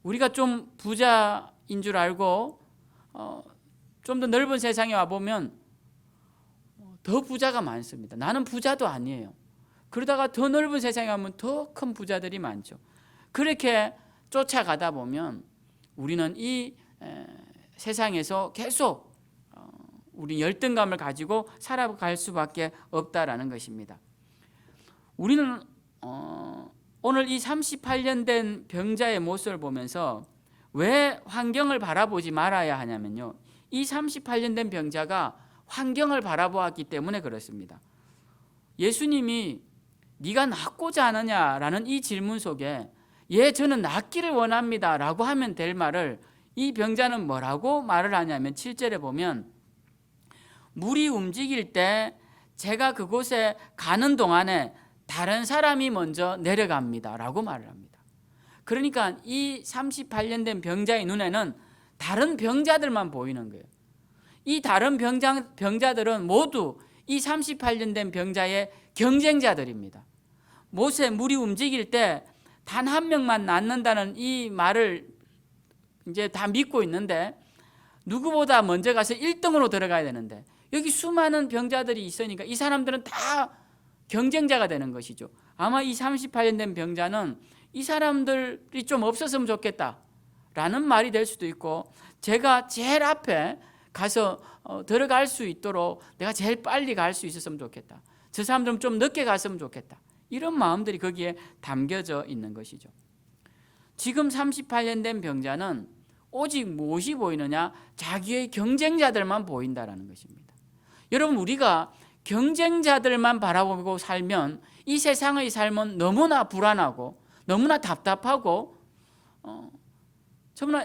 우리가 좀 부자인 줄 알고 좀 더 넓은 세상에 와보면 더 부자가 많습니다. 나는 부자도 아니에요. 그러다가 더 넓은 세상에 가면 더 큰 부자들이 많죠. 그렇게 쫓아가다 보면 우리는 이 세상에서 계속 우리 열등감을 가지고 살아갈 수밖에 없다라는 것입니다. 우리는 오늘 이 38년 된 병자의 모습을 보면서 왜 환경을 바라보지 말아야 하냐면요, 이 38년 된 병자가 환경을 바라보았기 때문에 그렇습니다. 예수님이 네가 낫고자 하느냐라는 이 질문 속에 예, 저는 낫기를 원합니다 라고 하면 될 말을 이 병자는 뭐라고 말을 하냐면 7절에 보면 물이 움직일 때 제가 그곳에 가는 동안에 다른 사람이 먼저 내려갑니다 라고 말을 합니다. 그러니까 이 38년 된 병자의 눈에는 다른 병자들만 보이는 거예요. 이 다른 병자들은 모두 이 38년 된 병자의 경쟁자들입니다. 못에 물이 움직일 때 단 한 명만 낫는다는 이 말을 이제 다 믿고 있는데 누구보다 먼저 가서 1등으로 들어가야 되는데 여기 수많은 병자들이 있으니까 이 사람들은 다 경쟁자가 되는 것이죠. 아마 이 38년 된 병자는 이 사람들이 좀 없었으면 좋겠다라는 말이 될 수도 있고, 제가 제일 앞에 가서 들어갈 수 있도록 내가 제일 빨리 갈 수 있었으면 좋겠다, 저 사람들은 좀 늦게 갔으면 좋겠다, 이런 마음들이 거기에 담겨져 있는 것이죠. 지금 38년 된 병자는 오직 무엇이 보이느냐? 자기의 경쟁자들만 보인다라는 것입니다. 여러분, 우리가 경쟁자들만 바라보고 살면 이 세상의 삶은 너무나 불안하고 너무나 답답하고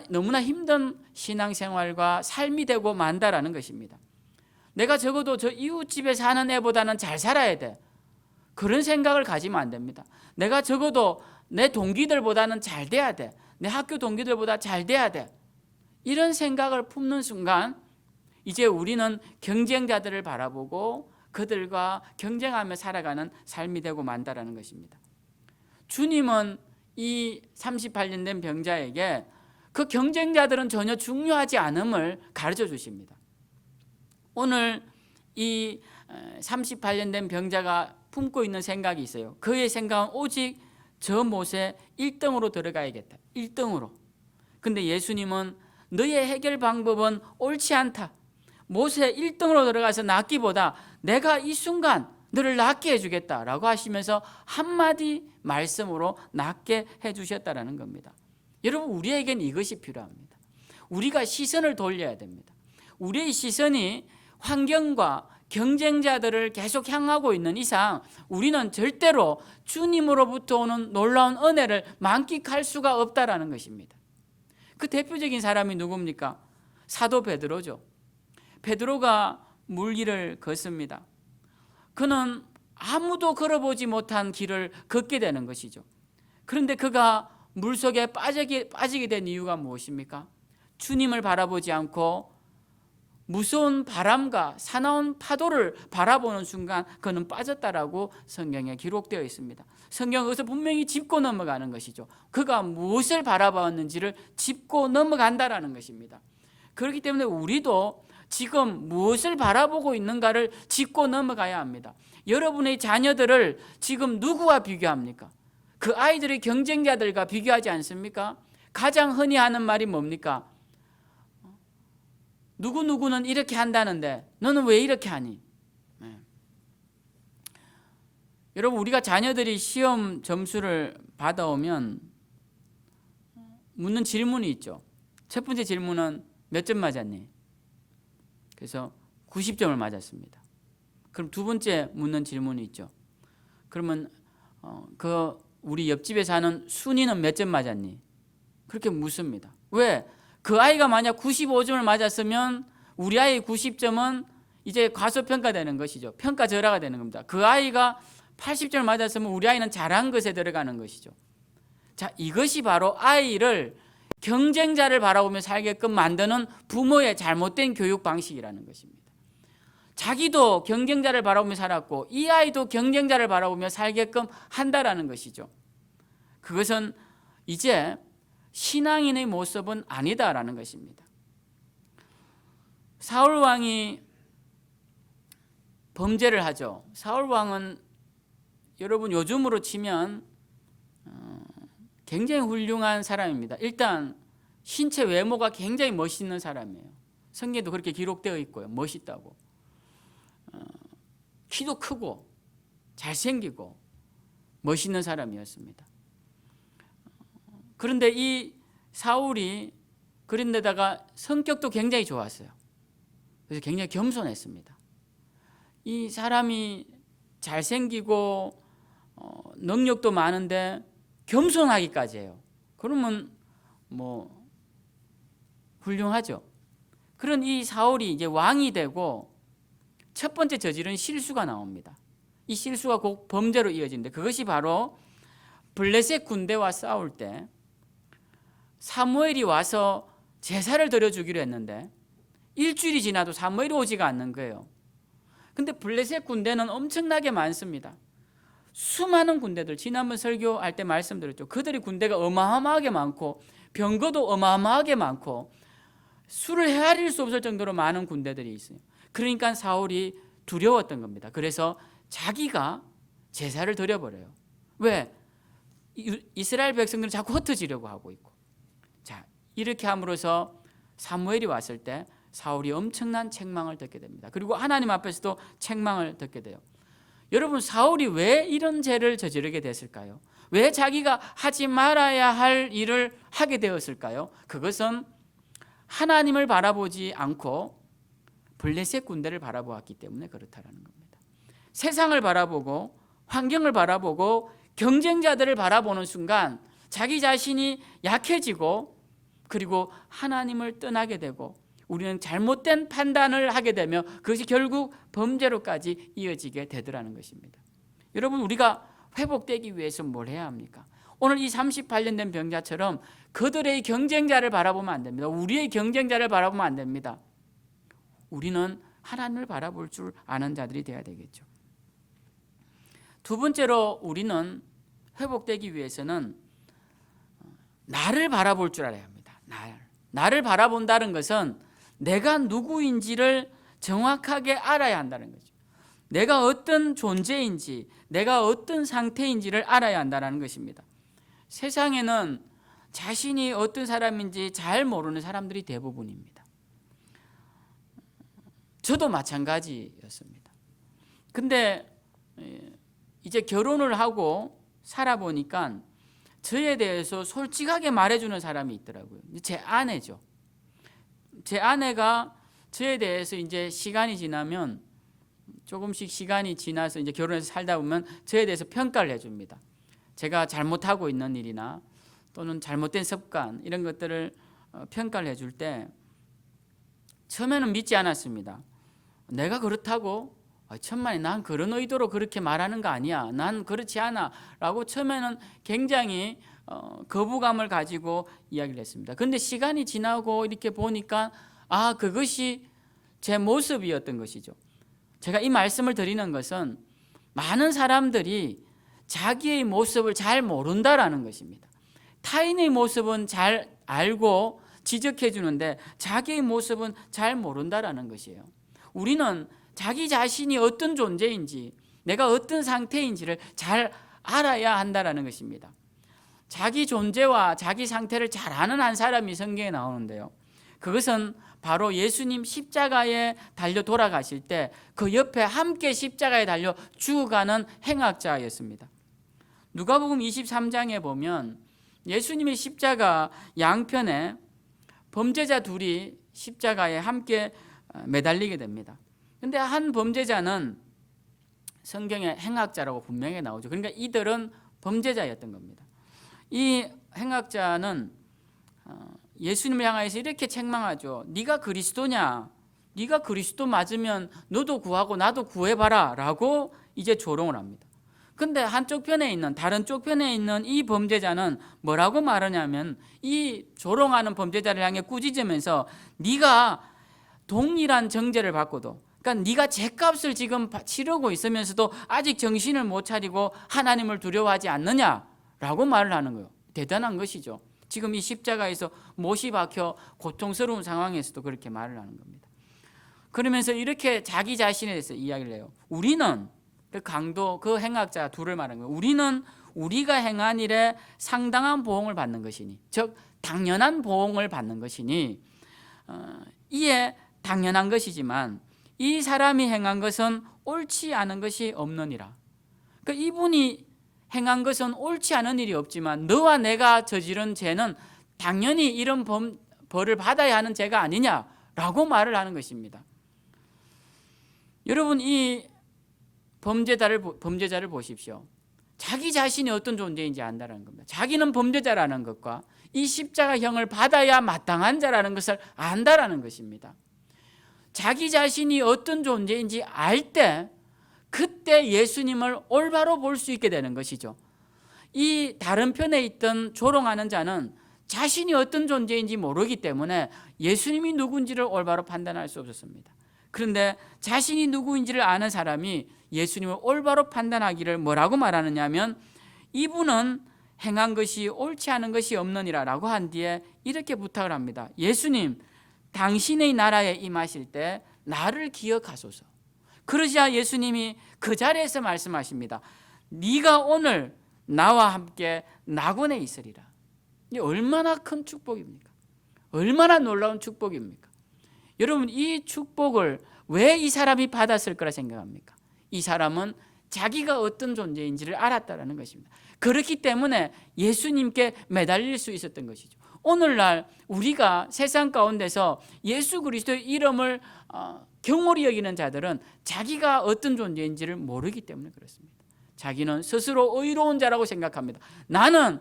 너무나 힘든 신앙생활과 삶이 되고 만다라는 것입니다. 내가 적어도 저 이웃집에 사는 애보다는 잘 살아야 돼, 그런 생각을 가지면 안 됩니다. 내가 적어도 내 동기들보다는 잘 돼야 돼, 내 학교 동기들보다 잘 돼야 돼, 이런 생각을 품는 순간 이제 우리는 경쟁자들을 바라보고 그들과 경쟁하며 살아가는 삶이 되고 만다라는 것입니다. 주님은 이 38년 된 병자에게 그 경쟁자들은 전혀 중요하지 않음을 가르쳐 주십니다. 오늘 이 38년 된 병자가 품고 있는 생각이 있어요. 그의 생각은 오직 저 못에 1등으로 들어가야겠다, 1등으로. 근데 예수님은 너의 해결 방법은 옳지 않다, 못에 1등으로 들어가서 낫기보다 내가 이 순간 너를 낫게 해주겠다라고 하시면서 한마디 말씀으로 낫게 해주셨다라는 겁니다. 여러분, 우리에겐 이것이 필요합니다. 우리가 시선을 돌려야 됩니다. 우리의 시선이 환경과 경쟁자들을 계속 향하고 있는 이상 우리는 절대로 주님으로부터 오는 놀라운 은혜를 만끽할 수가 없다라는 것입니다. 그 대표적인 사람이 누굽니까? 사도 베드로죠. 베드로가 물 위를 걷습니다. 그는 아무도 걸어보지 못한 길을 걷게 되는 것이죠. 그런데 그가 물속에 빠지게 된 이유가 무엇입니까? 주님을 바라보지 않고 무서운 바람과 사나운 파도를 바라보는 순간 그는 빠졌다라고 성경에 기록되어 있습니다. 성경은 그것을 분명히 짚고 넘어가는 것이죠. 그가 무엇을 바라봤는지를 짚고 넘어간다라는 것입니다. 그렇기 때문에 우리도 지금 무엇을 바라보고 있는가를 짚고 넘어가야 합니다. 여러분의 자녀들을 지금 누구와 비교합니까? 그 아이들의 경쟁자들과 비교하지 않습니까? 가장 흔히 하는 말이 뭡니까? 누구누구는 이렇게 한다는데 너는 왜 이렇게 하니? 네. 여러분, 우리가 자녀들이 시험 점수를 받아오면 묻는 질문이 있죠. 첫 번째 질문은 몇 점 맞았니? 그래서 90점을 맞았습니다. 그럼 두 번째 묻는 질문이 있죠. 그러면 우리 옆집에 사는 순이는 몇 점 맞았니? 그렇게 묻습니다. 왜? 그 아이가 만약 95점을 맞았으면 우리 아이의 90점은 이제 과소평가되는 것이죠. 평가절하가 되는 겁니다. 그 아이가 80점을 맞았으면 우리 아이는 잘한 것에 들어가는 것이죠. 자, 이것이 바로 아이를 경쟁자를 바라보며 살게끔 만드는 부모의 잘못된 교육 방식이라는 것입니다. 자기도 경쟁자를 바라보며 살았고 이 아이도 경쟁자를 바라보며 살게끔 한다라는 것이죠. 그것은 이제 신앙인의 모습은 아니다라는 것입니다. 사울 왕이 범죄를 하죠. 사울 왕은 여러분 요즘으로 치면 굉장히 훌륭한 사람입니다. 일단 신체 외모가 굉장히 멋있는 사람이에요. 성경에도 그렇게 기록되어 있고요. 멋있다고. 키도 크고 잘생기고 멋있는 사람이었습니다. 그런데 이 사울이 그런데다가 성격도 굉장히 좋았어요. 그래서 굉장히 겸손했습니다. 이 사람이 잘생기고 능력도 많은데 겸손하기까지 해요. 그러면 뭐 훌륭하죠. 그런 이 사울이 이제 왕이 되고 첫 번째 저지른 실수가 나옵니다. 이 실수가 곧 범죄로 이어지는데 그것이 바로 블레셋 군대와 싸울 때 사무엘이 와서 제사를 드려주기로 했는데 일주일이 지나도 사무엘이 오지가 않는 거예요. 근데 블레셋 군대는 엄청나게 많습니다. 수많은 군대들, 지난번 설교할 때 말씀드렸죠. 그들의 군대가 어마어마하게 많고 병거도 어마어마하게 많고 수를 헤아릴 수 없을 정도로 많은 군대들이 있어요. 그러니까 사울이 두려웠던 겁니다. 그래서 자기가 제사를 드려버려요. 왜? 이스라엘 백성들은 자꾸 흩어지려고 하고 있고. 자, 이렇게 함으로써 사무엘이 왔을 때 사울이 엄청난 책망을 듣게 됩니다. 그리고 하나님 앞에서도 책망을 듣게 돼요. 여러분, 사울이 왜 이런 죄를 저지르게 됐을까요? 왜 자기가 하지 말아야 할 일을 하게 되었을까요? 그것은 하나님을 바라보지 않고 블레셋 군대를 바라보았기 때문에 그렇다라는 겁니다. 세상을 바라보고 환경을 바라보고 경쟁자들을 바라보는 순간 자기 자신이 약해지고 그리고 하나님을 떠나게 되고 우리는 잘못된 판단을 하게 되며 그것이 결국 범죄로까지 이어지게 되더라는 것입니다. 여러분, 우리가 회복되기 위해서 뭘 해야 합니까? 오늘 이 38년 된 병자처럼 그들의 경쟁자를 바라보면 안 됩니다. 우리의 경쟁자를 바라보면 안 됩니다. 우리는 하나님을 바라볼 줄 아는 자들이 되어야 되겠죠. 두 번째로 우리는 회복되기 위해서는 나를 바라볼 줄 알아야 합니다. 나를 바라본다는 것은 내가 누구인지를 정확하게 알아야 한다는 거죠. 내가 어떤 존재인지, 내가 어떤 상태인지를 알아야 한다는 것입니다. 세상에는 자신이 어떤 사람인지 잘 모르는 사람들이 대부분입니다. 저도 마찬가지였습니다. 근데 이제 결혼을 하고 살아보니까 저에 대해서 솔직하게 말해주는 사람이 있더라고요. 제 아내죠. 제 아내가 저에 대해서 이제 시간이 지나면 조금씩 시간이 지나서 이제 결혼해서 살다 보면 저에 대해서 평가를 해줍니다. 제가 잘못하고 있는 일이나 또는 잘못된 습관 이런 것들을 평가를 해줄 때 처음에는 믿지 않았습니다. 내가 그렇다고? 천만에 난 그런 의도로 그렇게 말하는 거 아니야. 난 그렇지 않아. 라고 처음에는 굉장히 거부감을 가지고 이야기를 했습니다. 그런데 시간이 지나고 이렇게 보니까 그것이 제 모습이었던 것이죠. 제가 이 말씀을 드리는 것은 많은 사람들이 자기의 모습을 잘 모른다라는 것입니다. 타인의 모습은 잘 알고 지적해 주는데 자기의 모습은 잘 모른다라는 것이에요. 우리는 자기 자신이 어떤 존재인지 내가 어떤 상태인지를 잘 알아야 한다라는 것입니다. 자기 존재와 자기 상태를 잘 아는 한 사람이 성경에 나오는데요. 그것은 바로 예수님 십자가에 달려 돌아가실 때 그 옆에 함께 십자가에 달려 죽어가는 행악자였습니다. 누가복음 23장에 보면 예수님의 십자가 양편에 범죄자 둘이 십자가에 함께 매달리게 됩니다. 그런데 한 범죄자는 성경에 행악자라고 분명히 나오죠. 그러니까 이들은 범죄자였던 겁니다. 이 행악자는 예수님을 향해서 이렇게 책망하죠. 네가 그리스도냐? 네가 그리스도 맞으면 너도 구하고 나도 구해봐라 라고 이제 조롱을 합니다. 근데 한쪽 편에 있는 다른 쪽 편에 있는 이 범죄자는 뭐라고 말하냐면 이 조롱하는 범죄자를 향해 꾸짖으면서 네가 동일한 정죄를 받고도 그러니까 네가 죄값을 지금 치르고 있으면서도 아직 정신을 못 차리고 하나님을 두려워하지 않느냐라고 말을 하는 거예요. 대단한 것이죠. 지금 이 십자가에서 못이 박혀 고통스러운 상황에서도 그렇게 말을 하는 겁니다. 그러면서 이렇게 자기 자신에 대해서 이야기를 해요. 우리는 그 강도, 그 행악자 둘을 말하는 거예요. 우리는 우리가 행한 일에 상당한 보응을 받는 것이니, 즉 당연한 보응을 받는 것이니 이에 당연한 것이지만 이 사람이 행한 것은 옳지 않은 것이 없느니라. 그러니까 이분이 행한 것은 옳지 않은 일이 없지만 너와 내가 저지른 죄는 당연히 이런 벌을 받아야 하는 죄가 아니냐라고 말을 하는 것입니다. 여러분, 이 범죄자를 보십시오. 자기 자신이 어떤 존재인지 안다는 겁니다. 자기는 범죄자라는 것과 이 십자가형을 받아야 마땅한 자라는 것을 안다라는 것입니다. 자기 자신이 어떤 존재인지 알 때 그때 예수님을 올바로 볼 수 있게 되는 것이죠. 이 다른 편에 있던 조롱하는 자는 자신이 어떤 존재인지 모르기 때문에 예수님이 누구인지를 올바로 판단할 수 없었습니다. 그런데 자신이 누구인지를 아는 사람이 예수님을 올바로 판단하기를 뭐라고 말하느냐 하면 이분은 행한 것이 옳지 않은 것이 없느니라 라고 한 뒤에 이렇게 부탁을 합니다. 예수님, 당신의 나라에 임하실 때 나를 기억하소서. 그러자 예수님이 그 자리에서 말씀하십니다. 네가 오늘 나와 함께 낙원에 있으리라. 이게 얼마나 큰 축복입니까? 얼마나 놀라운 축복입니까? 여러분, 이 축복을 왜 이 사람이 받았을 거라 생각합니까? 이 사람은 자기가 어떤 존재인지를 알았다는 것입니다. 그렇기 때문에 예수님께 매달릴 수 있었던 것이죠. 오늘날 우리가 세상 가운데서 예수 그리스도의 이름을 경홀히 여기는 자들은 자기가 어떤 존재인지를 모르기 때문에 그렇습니다. 자기는 스스로 의로운 자라고 생각합니다. 나는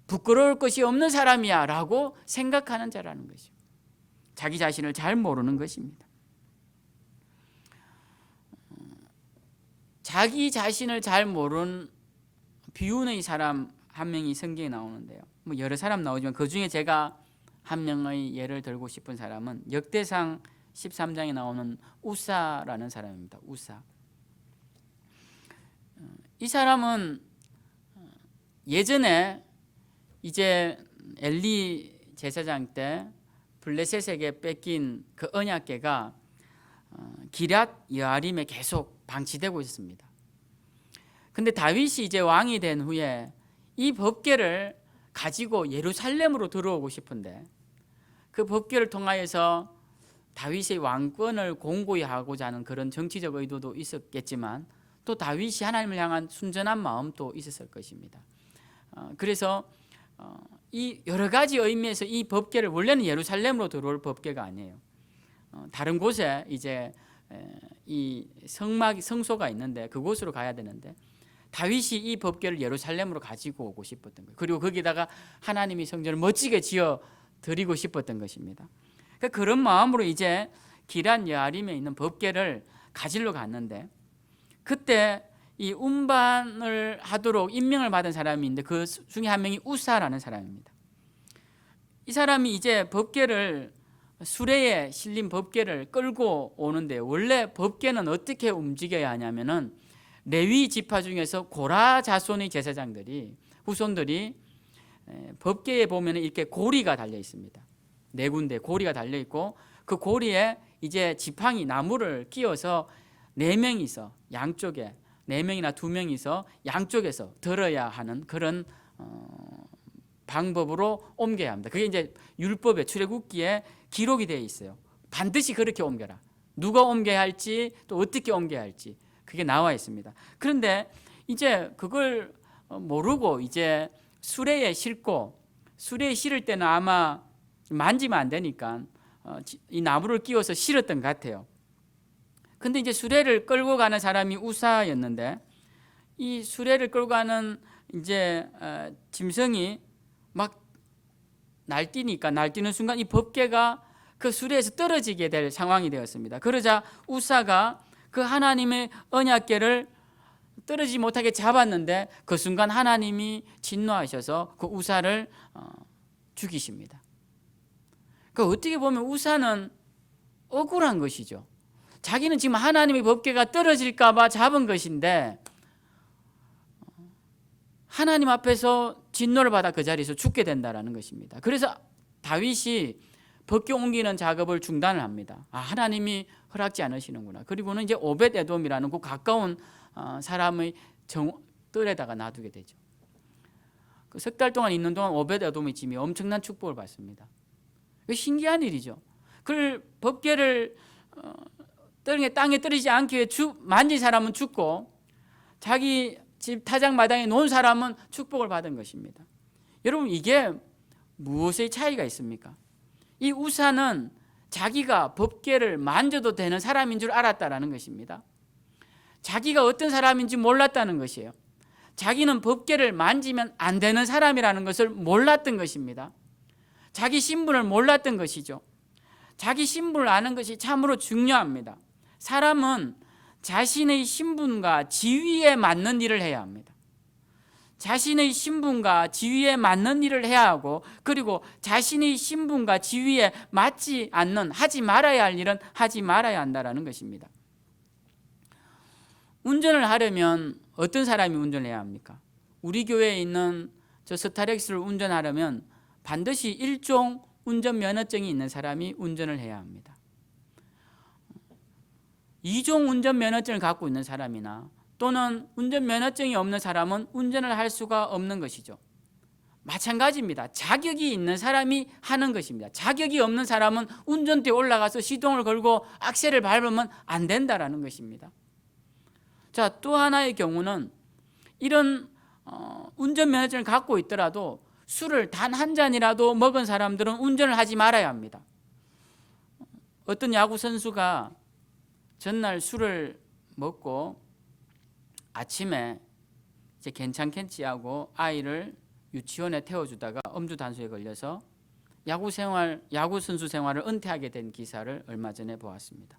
부끄러울 것이 없는 사람이야 라고 생각하는 자라는 것이죠. 자기 자신을 잘 모르는 것입니다. 자기 자신을 잘 모르는 비운의 사람 한 명이 성경에 나오는데요. 뭐 여러 사람 나오지만 그중에 제가 한 명의 예를 들고 싶은 사람은 역대상 13장에 나오는 우사라는 사람입니다. 우사. 이 사람은 예전에 이제 엘리 제사장 때 블레셋에게 뺏긴 그 언약궤가 기럇 여아림에 계속 방치되고 있었습니다. 근데 다윗이 이제 왕이 된 후에 이 법궤를 가지고 예루살렘으로 들어오고 싶은데 그 법궤를 통하여서 다윗의 왕권을 공고히 하고자 하는 그런 정치적 의도도 있었겠지만 또 다윗이 하나님을 향한 순전한 마음도 있었을 것입니다. 그래서 이 여러 가지 의미에서 이 법궤를 원래는 예루살렘으로 들어올 법궤가 아니에요. 다른 곳에 이제 이 성소가 있는데 그곳으로 가야 되는데 다윗이 이 법궤를 예루살렘으로 가지고 오고 싶었던 거예요. 그리고 거기다가 하나님이 성전을 멋지게 지어 드리고 싶었던 것입니다. 그런 마음으로 이제 기럇 여아림에 있는 법궤를 가지러 갔는데 그때 이 운반을 하도록 임명을 받은 사람이 있는데 그 중에 한 명이 우사라는 사람입니다. 이 사람이 이제 법궤를 수레에 실린 법궤를 끌고 오는데 원래 법궤는 어떻게 움직여야 하냐면은 레위 지파 중에서 고라 자손의 제사장들이 후손들이 법궤에 보면 이렇게 고리가 달려 있습니다. 네 군데 고리가 달려 있고 그 고리에 이제 지팡이 나무를 끼워서 네 명이서 양쪽에 네 명이나 두 명이서 양쪽에서 들어야 하는 그런 방법으로 옮겨야 합니다. 그게 이제 율법의 출애굽기에 기록이 되어 있어요. 반드시 그렇게 옮겨라. 누가 옮겨야 할지 또 어떻게 옮겨야 할지 그게 나와 있습니다. 그런데 이제 그걸 모르고 이제 수레에 싣고 수레에 실을 때는 아마 만지면 안 되니까 이 나무를 끼워서 실었던 것 같아요. 근데 이제 수레를 끌고 가는 사람이 우사였는데 이 수레를 끌고 가는 이제 짐승이 막 날뛰니까 날뛰는 순간 이 법궤가 그 수레에서 떨어지게 될 상황이 되었습니다. 그러자 우사가 그 하나님의 언약궤를 떨어지지 못하게 잡았는데 그 순간 하나님이 진노하셔서 그 우사를 죽이십니다. 그 어떻게 보면 우사는 억울한 것이죠. 자기는 지금 하나님의 법궤가 떨어질까 봐 잡은 것인데 하나님 앞에서 진노를 받아 그 자리에서 죽게 된다는 것입니다. 그래서 다윗이 법궤 옮기는 작업을 중단을 합니다. 하나님이 허락지 않으시는구나. 그리고는 이제 오벳 에돔이라는 그 가까운 사람의 뜰에다가 놔두게 되죠. 그 석 달 동안 있는 동안 오벳에돔의 집이 엄청난 축복을 받습니다. 신기한 일이죠. 그걸 법궤를 땅에 떨어지지 않기 위해 만진 사람은 죽고 자기 집 타작마당에 놓은 사람은 축복을 받은 것입니다. 여러분, 이게 무엇의 차이가 있습니까? 이 우사는 자기가 법궤를 만져도 되는 사람인 줄 알았다라는 것입니다. 자기가 어떤 사람인지 몰랐다는 것이에요. 자기는 법궤를 만지면 안 되는 사람이라는 것을 몰랐던 것입니다. 자기 신분을 몰랐던 것이죠. 자기 신분을 아는 것이 참으로 중요합니다. 사람은 자신의 신분과 지위에 맞는 일을 해야 합니다. 자신의 신분과 지위에 맞는 일을 해야 하고, 그리고 자신의 신분과 지위에 맞지 않는, 하지 말아야 할 일은 하지 말아야 한다는 것입니다. 운전을 하려면 어떤 사람이 운전해야 합니까? 우리 교회에 있는 저 스타렉스를 운전하려면 반드시 1종 운전면허증이 있는 사람이 운전을 해야 합니다. 2종 운전면허증을 갖고 있는 사람이나 또는 운전면허증이 없는 사람은 운전을 할 수가 없는 것이죠. 마찬가지입니다. 자격이 있는 사람이 하는 것입니다. 자격이 없는 사람은 운전대에 올라가서 시동을 걸고 악셀을 밟으면 안 된다라는 것입니다. 자, 또 하나의 경우는 이런 운전면허증을 갖고 있더라도 술을 단 한 잔이라도 먹은 사람들은 운전을 하지 말아야 합니다. 어떤 야구 선수가 전날 술을 먹고 아침에 이제 괜찮겠지 하고 아이를 유치원에 태워주다가 음주 단속에 걸려서 야구 선수 생활을 은퇴하게 된 기사를 얼마 전에 보았습니다.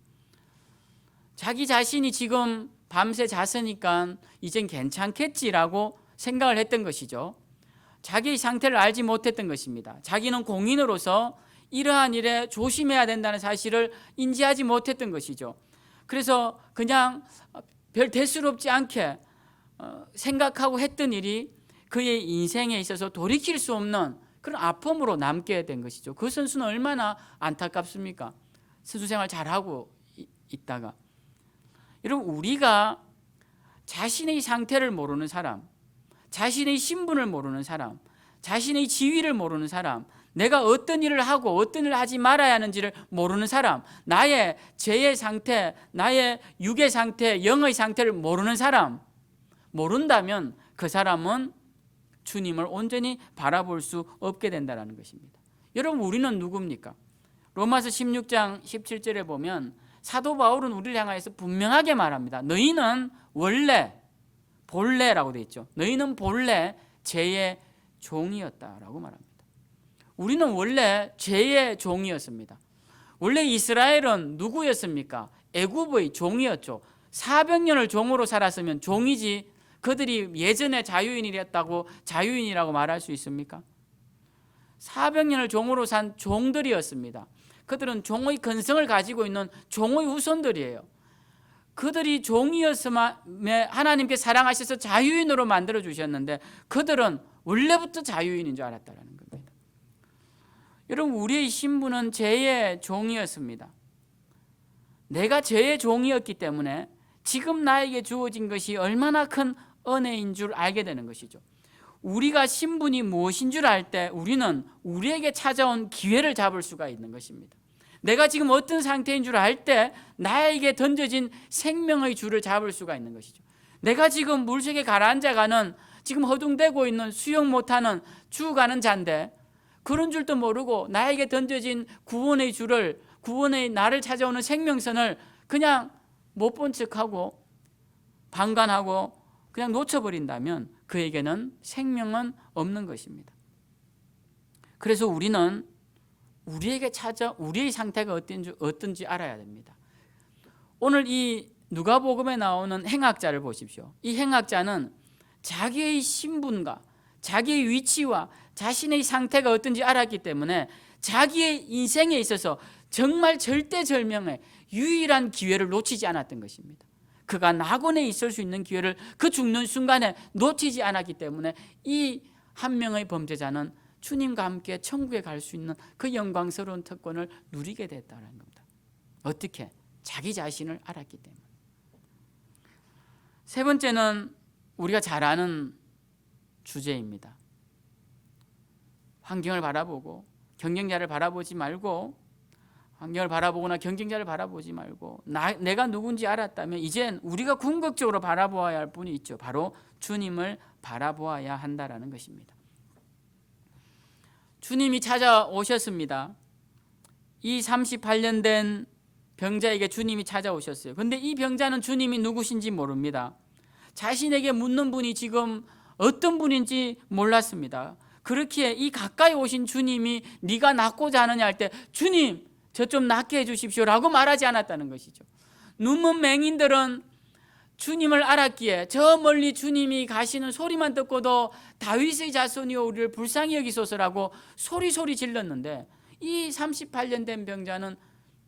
자기 자신이 지금 밤새 잤으니까 이젠 괜찮겠지라고 생각을 했던 것이죠. 자기의 상태를 알지 못했던 것입니다. 자기는 공인으로서 이러한 일에 조심해야 된다는 사실을 인지하지 못했던 것이죠. 그래서 그냥 별 대수롭지 않게 생각하고 했던 일이 그의 인생에 있어서 돌이킬 수 없는 그런 아픔으로 남게 된 것이죠. 그 선수는 얼마나 안타깝습니까? 선수 생활 잘하고 있다가. 여러분, 우리가 자신의 상태를 모르는 사람, 자신의 신분을 모르는 사람, 자신의 지위를 모르는 사람, 내가 어떤 일을 하고 어떤 일을 하지 말아야 하는지를 모르는 사람, 나의 죄의 상태, 나의 육의 상태, 영의 상태를 모르는 사람, 모른다면 그 사람은 주님을 온전히 바라볼 수 없게 된다는 것입니다. 여러분, 우리는 누굽니까? 로마서 16장 17절에 보면 사도 바울은 우리를 향하여서 분명하게 말합니다. 너희는 본래라고 되어 있죠. 너희는 본래 죄의 종이었다라고 말합니다. 우리는 원래 죄의 종이었습니다. 원래 이스라엘은 누구였습니까? 애굽의 종이었죠. 400년을 종으로 살았으면 종이지, 그들이 예전에 자유인이었다고 자유인이라고 말할 수 있습니까? 400년을 종으로 산 종들이었습니다. 그들은 종의 근성을 가지고 있는 종의 후손들이에요. 그들이 종이었음에 하나님께 사랑하셔서 자유인으로 만들어 주셨는데 그들은 원래부터 자유인인 줄 알았다는 겁니다. 여러분, 우리의 신분은 죄의 종이었습니다. 내가 죄의 종이었기 때문에 지금 나에게 주어진 것이 얼마나 큰 은혜인 줄 알게 되는 것이죠. 우리가 신분이 무엇인 줄 알 때 우리는 우리에게 찾아온 기회를 잡을 수가 있는 것입니다. 내가 지금 어떤 상태인 줄 알 때 나에게 던져진 생명의 줄을 잡을 수가 있는 것이죠. 내가 지금 물속에 가라앉아가는, 지금 허둥대고 있는, 수영 못하는, 죽어가는 자인데 그런 줄도 모르고 나에게 던져진 구원의 줄을, 구원의 나를 찾아오는 생명선을 그냥 못 본 척하고 방관하고 그냥 놓쳐버린다면 그에게는 생명은 없는 것입니다. 그래서 우리는 우리의 상태가 어떤지 알아야 됩니다. 오늘 이 누가복음에 나오는 행악자를 보십시오. 이 행악자는 자기의 신분과 자기의 위치와 자신의 상태가 어떤지 알았기 때문에 자기의 인생에 있어서 정말 절대절명의 유일한 기회를 놓치지 않았던 것입니다. 그가 낙원에 있을 수 있는 기회를 그 죽는 순간에 놓치지 않았기 때문에 이 한 명의 범죄자는 주님과 함께 천국에 갈 수 있는 그 영광스러운 특권을 누리게 됐다는 겁니다. 어떻게? 자기 자신을 알았기 때문에. 세 번째는 우리가 잘 아는 주제입니다. 환경을 바라보고 경쟁자를 바라보지 말고, 환경을 바라보거나 경쟁자를 바라보지 말고 내가 누군지 알았다면 이젠 우리가 궁극적으로 바라보아야 할 분이 있죠. 바로 주님을 바라보아야 한다라는 것입니다. 주님이 찾아오셨습니다. 이 38년 된 병자에게 주님이 찾아오셨어요. 그런데 이 병자는 주님이 누구신지 모릅니다. 자신에게 묻는 분이 지금 어떤 분인지 몰랐습니다. 그렇기에 이 가까이 오신 주님이 네가 낫고자 하느냐 할 때 주님 저 좀 낫게 해주십시오 라고 말하지 않았다는 것이죠. 눈먼 맹인들은 주님을 알았기에 저 멀리 주님이 가시는 소리만 듣고도 다윗의 자손이여 우리를 불쌍히 여기소서라고 소리 질렀는데, 이 38년 된 병자는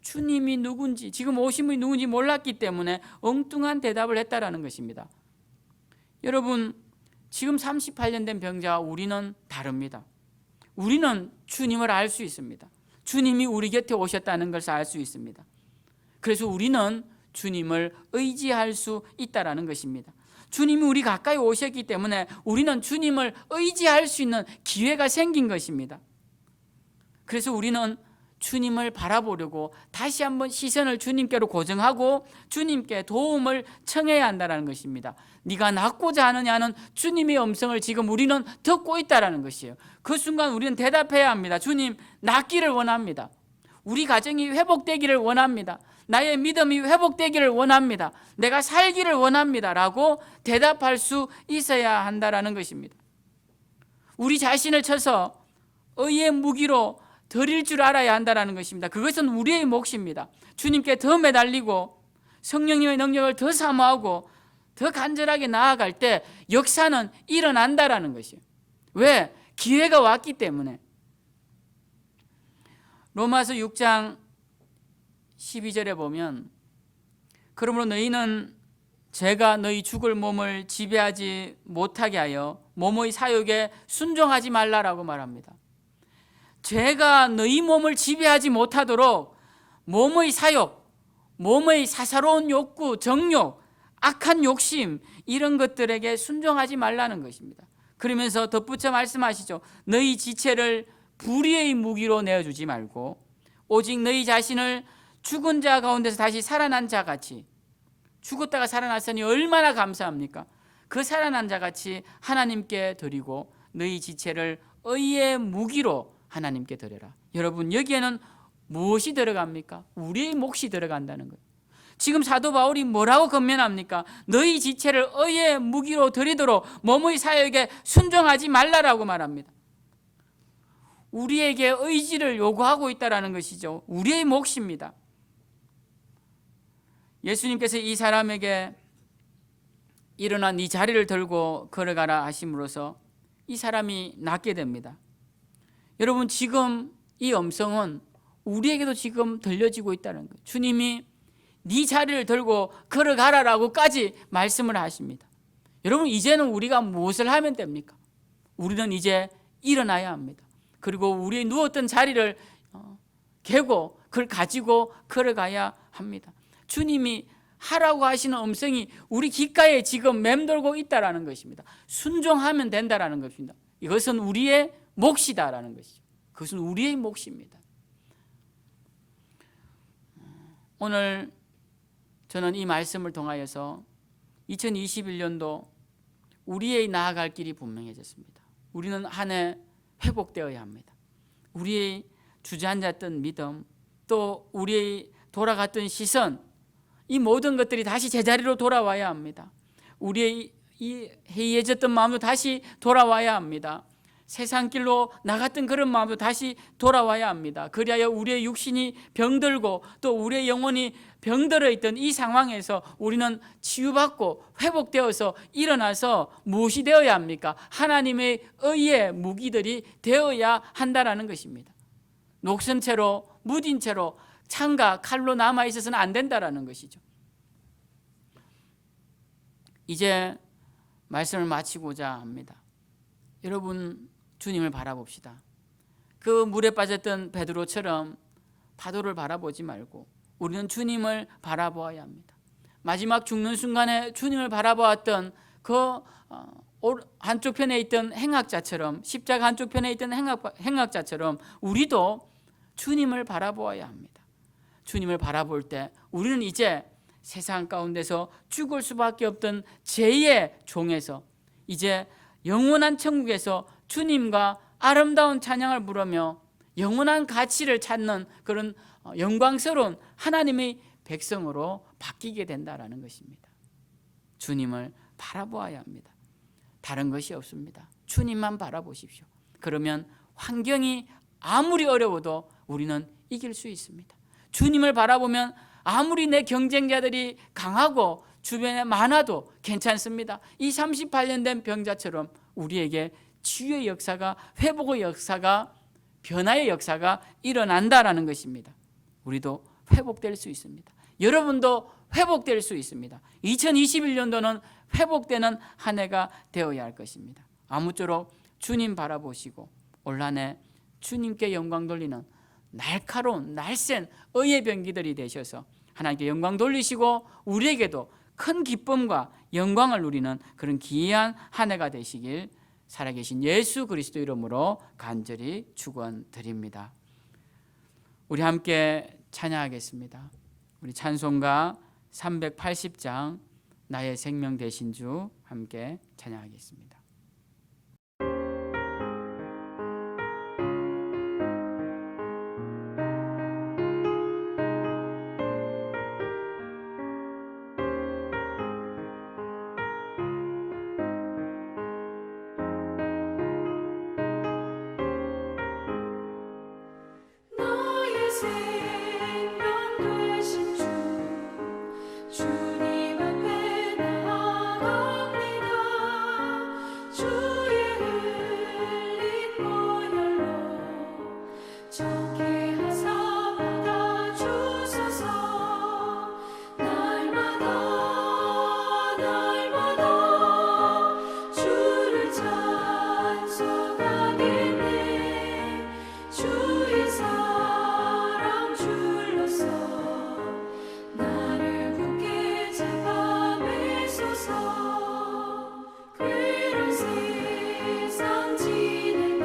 주님이 누군지, 지금 오신 분이 누군지 몰랐기 때문에 엉뚱한 대답을 했다라는 것입니다. 여러분, 지금 38년 된 병자와 우리는 다릅니다. 우리는 주님을 알 수 있습니다. 주님이 우리 곁에 오셨다는 것을 알 수 있습니다. 그래서 우리는 주님을 의지할 수 있다라는 것입니다. 주님이 우리 가까이 오셨기 때문에 우리는 주님을 의지할 수 있는 기회가 생긴 것입니다. 그래서 우리는 주님을 바라보려고 다시 한번 시선을 주님께로 고정하고 주님께 도움을 청해야 한다는 것입니다. 네가 낫고자 하느냐는 주님의 음성을 지금 우리는 듣고 있다는 것이에요. 그 순간 우리는 대답해야 합니다. 주님, 낫기를 원합니다. 우리 가정이 회복되기를 원합니다. 나의 믿음이 회복되기를 원합니다. 내가 살기를 원합니다 라고 대답할 수 있어야 한다는 것입니다. 우리 자신을 쳐서 의의 무기로 드릴 줄 알아야 한다는 것입니다. 그것은 우리의 몫입니다. 주님께 더 매달리고 성령님의 능력을 더 사모하고 더 간절하게 나아갈 때 역사는 일어난다는 것이에요. 왜? 기회가 왔기 때문에. 로마서 6장 12절에 보면 그러므로 너희는 죄가 너희 죽을 몸을 지배하지 못하게 하여 몸의 사욕에 순종하지 말라라고 말합니다. 죄가 너희 몸을 지배하지 못하도록 몸의 사욕, 몸의 사사로운 욕구, 정욕, 악한 욕심 이런 것들에게 순종하지 말라는 것입니다. 그러면서 덧붙여 말씀하시죠. 너희 지체를 불의의 무기로 내어주지 말고 오직 너희 자신을 죽은 자 가운데서 다시 살아난 자 같이, 죽었다가 살아났으니 얼마나 감사합니까? 그 살아난 자 같이 하나님께 드리고 너희 지체를 의의 무기로 하나님께 드려라. 여러분, 여기에는 무엇이 들어갑니까? 우리의 몫이 들어간다는 거예요. 지금 사도 바울이 뭐라고 권면합니까? 너희 지체를 의의 무기로 드리도록 몸의 사역에 순종하지 말라라고 말합니다. 우리에게 의지를 요구하고 있다는 것이죠. 우리의 몫입니다. 예수님께서 이 사람에게 일어나 네 자리를 들고 걸어가라 하심으로써 이 사람이 낫게 됩니다. 여러분, 지금 이 음성은 우리에게도 지금 들려지고 있다는 거예요. 주님이 네 자리를 들고 걸어가라라고까지 말씀을 하십니다. 여러분, 이제는 우리가 무엇을 하면 됩니까? 우리는 이제 일어나야 합니다. 그리고 우리의 누웠던 자리를 개고 그걸 가지고 걸어가야 합니다. 주님이 하라고 하시는 음성이 우리 귓가에 지금 맴돌고 있다는 것입니다. 순종하면 된다는 것입니다. 이것은 우리의 몫이다라는 것이죠. 그것은 우리의 몫입니다. 오늘 저는 이 말씀을 통하여서 2021년도 우리의 나아갈 길이 분명해졌습니다. 우리는 한 해 회복되어야 합니다. 우리의 주저앉았던 믿음, 또 우리의 돌아갔던 시선, 이 모든 것들이 다시 제자리로 돌아와야 합니다. 우리의 이 해이해졌던 마음도 다시 돌아와야 합니다. 세상 길로 나갔던 그런 마음도 다시 돌아와야 합니다. 그리하여 우리의 육신이 병들고 또 우리의 영혼이 병들어 있던 이 상황에서 우리는 치유받고 회복되어서 일어나서 무엇이 되어야 합니까? 하나님의 의의 무기들이 되어야 한다는 것입니다. 녹슨 채로, 무딘 채로, 창과 칼로 남아있어서는 안 된다는 것이죠. 이제 말씀을 마치고자 합니다. 여러분, 주님을 바라봅시다. 그 물에 빠졌던 베드로처럼 파도를 바라보지 말고 우리는 주님을 바라보아야 합니다. 마지막 죽는 순간에 주님을 바라보았던 한쪽 편에 있던 행악자처럼, 십자가 한쪽 편에 있던 행악자처럼 우리도 주님을 바라보아야 합니다. 주님을 바라볼 때 우리는 이제 세상 가운데서 죽을 수밖에 없던 죄의 종에서 이제 영원한 천국에서 주님과 아름다운 찬양을 부르며 영원한 가치를 찾는 그런 영광스러운 하나님의 백성으로 바뀌게 된다라는 것입니다. 주님을 바라보아야 합니다. 다른 것이 없습니다. 주님만 바라보십시오. 그러면 환경이 아무리 어려워도 우리는 이길 수 있습니다. 주님을 바라보면 아무리 내 경쟁자들이 강하고 주변에 많아도 괜찮습니다. 이 38년 된 병자처럼 우리에게 치유의 역사가, 회복의 역사가, 변화의 역사가 일어난다라는 것입니다. 우리도 회복될 수 있습니다. 여러분도 회복될 수 있습니다. 2021년도는 회복되는 한 해가 되어야 할 것입니다. 아무쪼록 주님 바라보시고 올 한 해 주님께 영광 돌리는 날카로운 날쌘 의의 병기들이 되셔서 하나님께 영광 돌리시고 우리에게도 큰 기쁨과 영광을 누리는 그런 귀한 한 해가 되시길 살아계신 예수 그리스도 이름으로 간절히 축원드립니다. 우리 함께 찬양하겠습니다. 우리 찬송가 380장 나의 생명 되신 주 함께 찬양하겠습니다. 나의 생명 되신 주 주님 앞에 나아갑니다. 주의 흘린 보혈로 정케 하사 받아주소서. 날마다 주를 찬송하겠네. 주의 사랑 줄로서 나를 굳게 잡아매소서. 괴로운 세상 지낼 때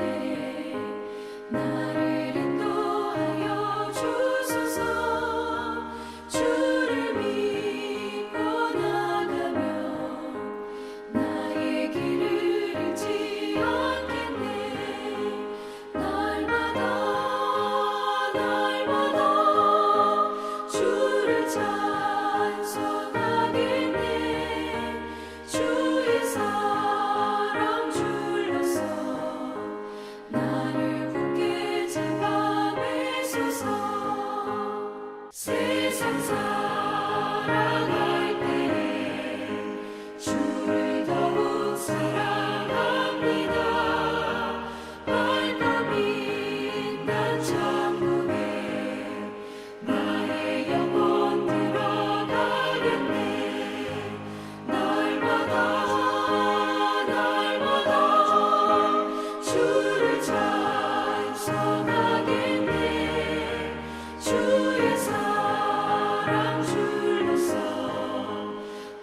나를 인도하여 주소서. 주를 믿고 나가면 나의 길을 잃지 않겠네. 날마다 주를 찬송하겠네. 주의 사랑 줄로서 나를 굳게 잡아매소서. 세상 살아갈 때 주를 더욱 사랑합니다. 발걸음 난 천국에 나의 영혼 들어가겠네. 날마다 주를 찬송하겠네. 주의 사랑 줄로서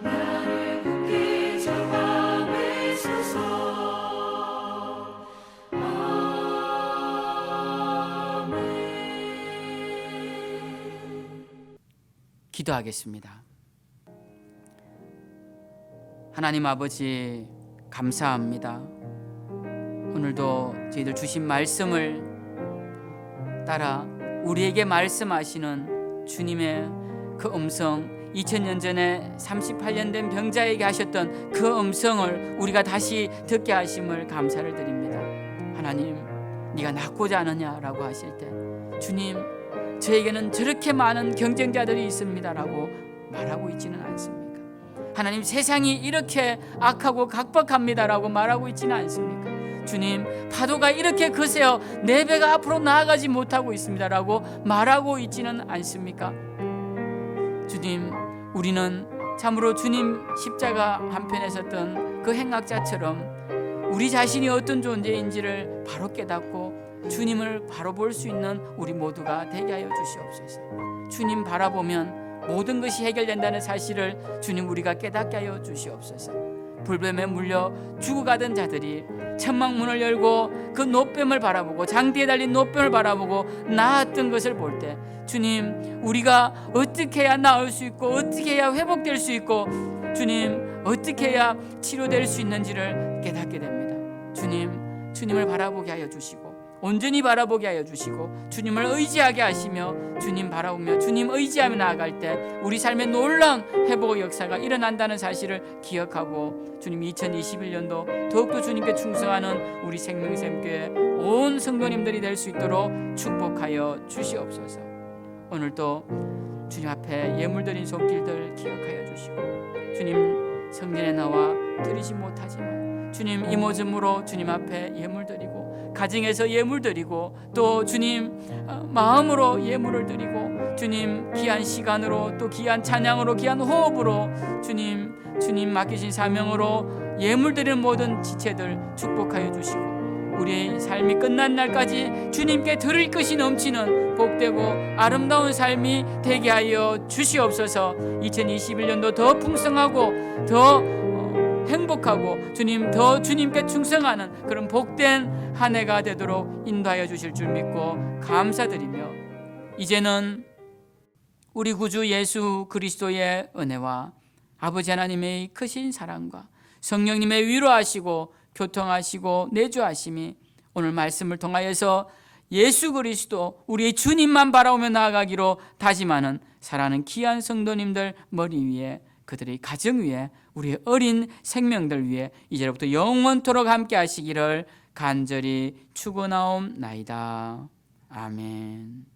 나를 굳게 잡아매소서. 기도하겠습니다. 하나님 아버지 감사합니다. 오늘도 저희들 주신 말씀을 따라 우리에게 말씀하시는 주님의 그 음성, 2000년 전에 38년 된 병자에게 하셨던 그 음성을 우리가 다시 듣게 하심을 감사를 드립니다. 하나님, 네가 낫고자 하느냐라고 하실 때 주님, 저에게는 저렇게 많은 경쟁자들이 있습니다라고 말하고 있지는 않습니까? 하나님, 세상이 이렇게 악하고 각박합니다라고 말하고 있지는 않습니까? 주님, 파도가 이렇게 거세요 내 배가 앞으로 나아가지 못하고 있습니다라고 말하고 있지는 않습니까? 주님, 우리는 참으로 주님 십자가 한편에 섰던 그 행악자처럼 우리 자신이 어떤 존재인지를 바로 깨닫고 주님을 바로 볼 수 있는 우리 모두가 되게 하여 주시옵소서. 주님 바라보면 모든 것이 해결된다는 사실을 주님 우리가 깨닫게 하여 주시옵소서. 불뱀에 물려 죽어가던 자들이 천막문을 열고 그 노뱀을 바라보고 장대에 달린 노뱀을 바라보고 나았던 것을 볼 때 주님, 우리가 어떻게 해야 나을 수 있고 어떻게 해야 회복될 수 있고 주님, 어떻게 해야 치료될 수 있는지를 깨닫게 됩니다. 주님, 주님을 바라보게 하여 주시고 온전히 바라보게 하여 주시고 주님을 의지하게 하시며 주님 바라보며 주님 의지하며 나아갈 때 우리 삶에 놀라운 회복의 역사가 일어난다는 사실을 기억하고 주님, 2021년도 더욱더 주님께 충성하는 우리 생명샘교회 온 성도님들이 될 수 있도록 축복하여 주시옵소서. 오늘도 주님 앞에 예물드린 손길들 기억하여 주시고 주님, 성전에 나와 드리지 못하지만 주님, 이모즘으로 주님 앞에 예물 드리고 가정에서 예물 드리고 또 주님 마음으로 예물을 드리고 주님, 귀한 시간으로 또 귀한 찬양으로 귀한 호흡으로 주님 맡기신 사명으로 예물 드리는 모든 지체들 축복하여 주시고 우리의 삶이 끝난 날까지 주님께 드릴 것이 넘치는 복되고 아름다운 삶이 되게 하여 주시옵소서. 2021년도 더 풍성하고 더 행복하고 주님, 더 주님께 충성하는 그런 복된 한 해가 되도록 인도하여 주실 줄 믿고 감사드리며 이제는 우리 구주 예수 그리스도의 은혜와 아버지 하나님의 크신 사랑과 성령님의 위로하시고 교통하시고 내주하심이 오늘 말씀을 통하여서 예수 그리스도 우리의 주님만 바라보며 나아가기로 다짐하는 사랑하는 귀한 성도님들 머리 위에, 그들의 가정 위에, 우리의 어린 생명들 위에 이제부터 영원토록 함께 하시기를 간절히 축원하옵나이다. 아멘.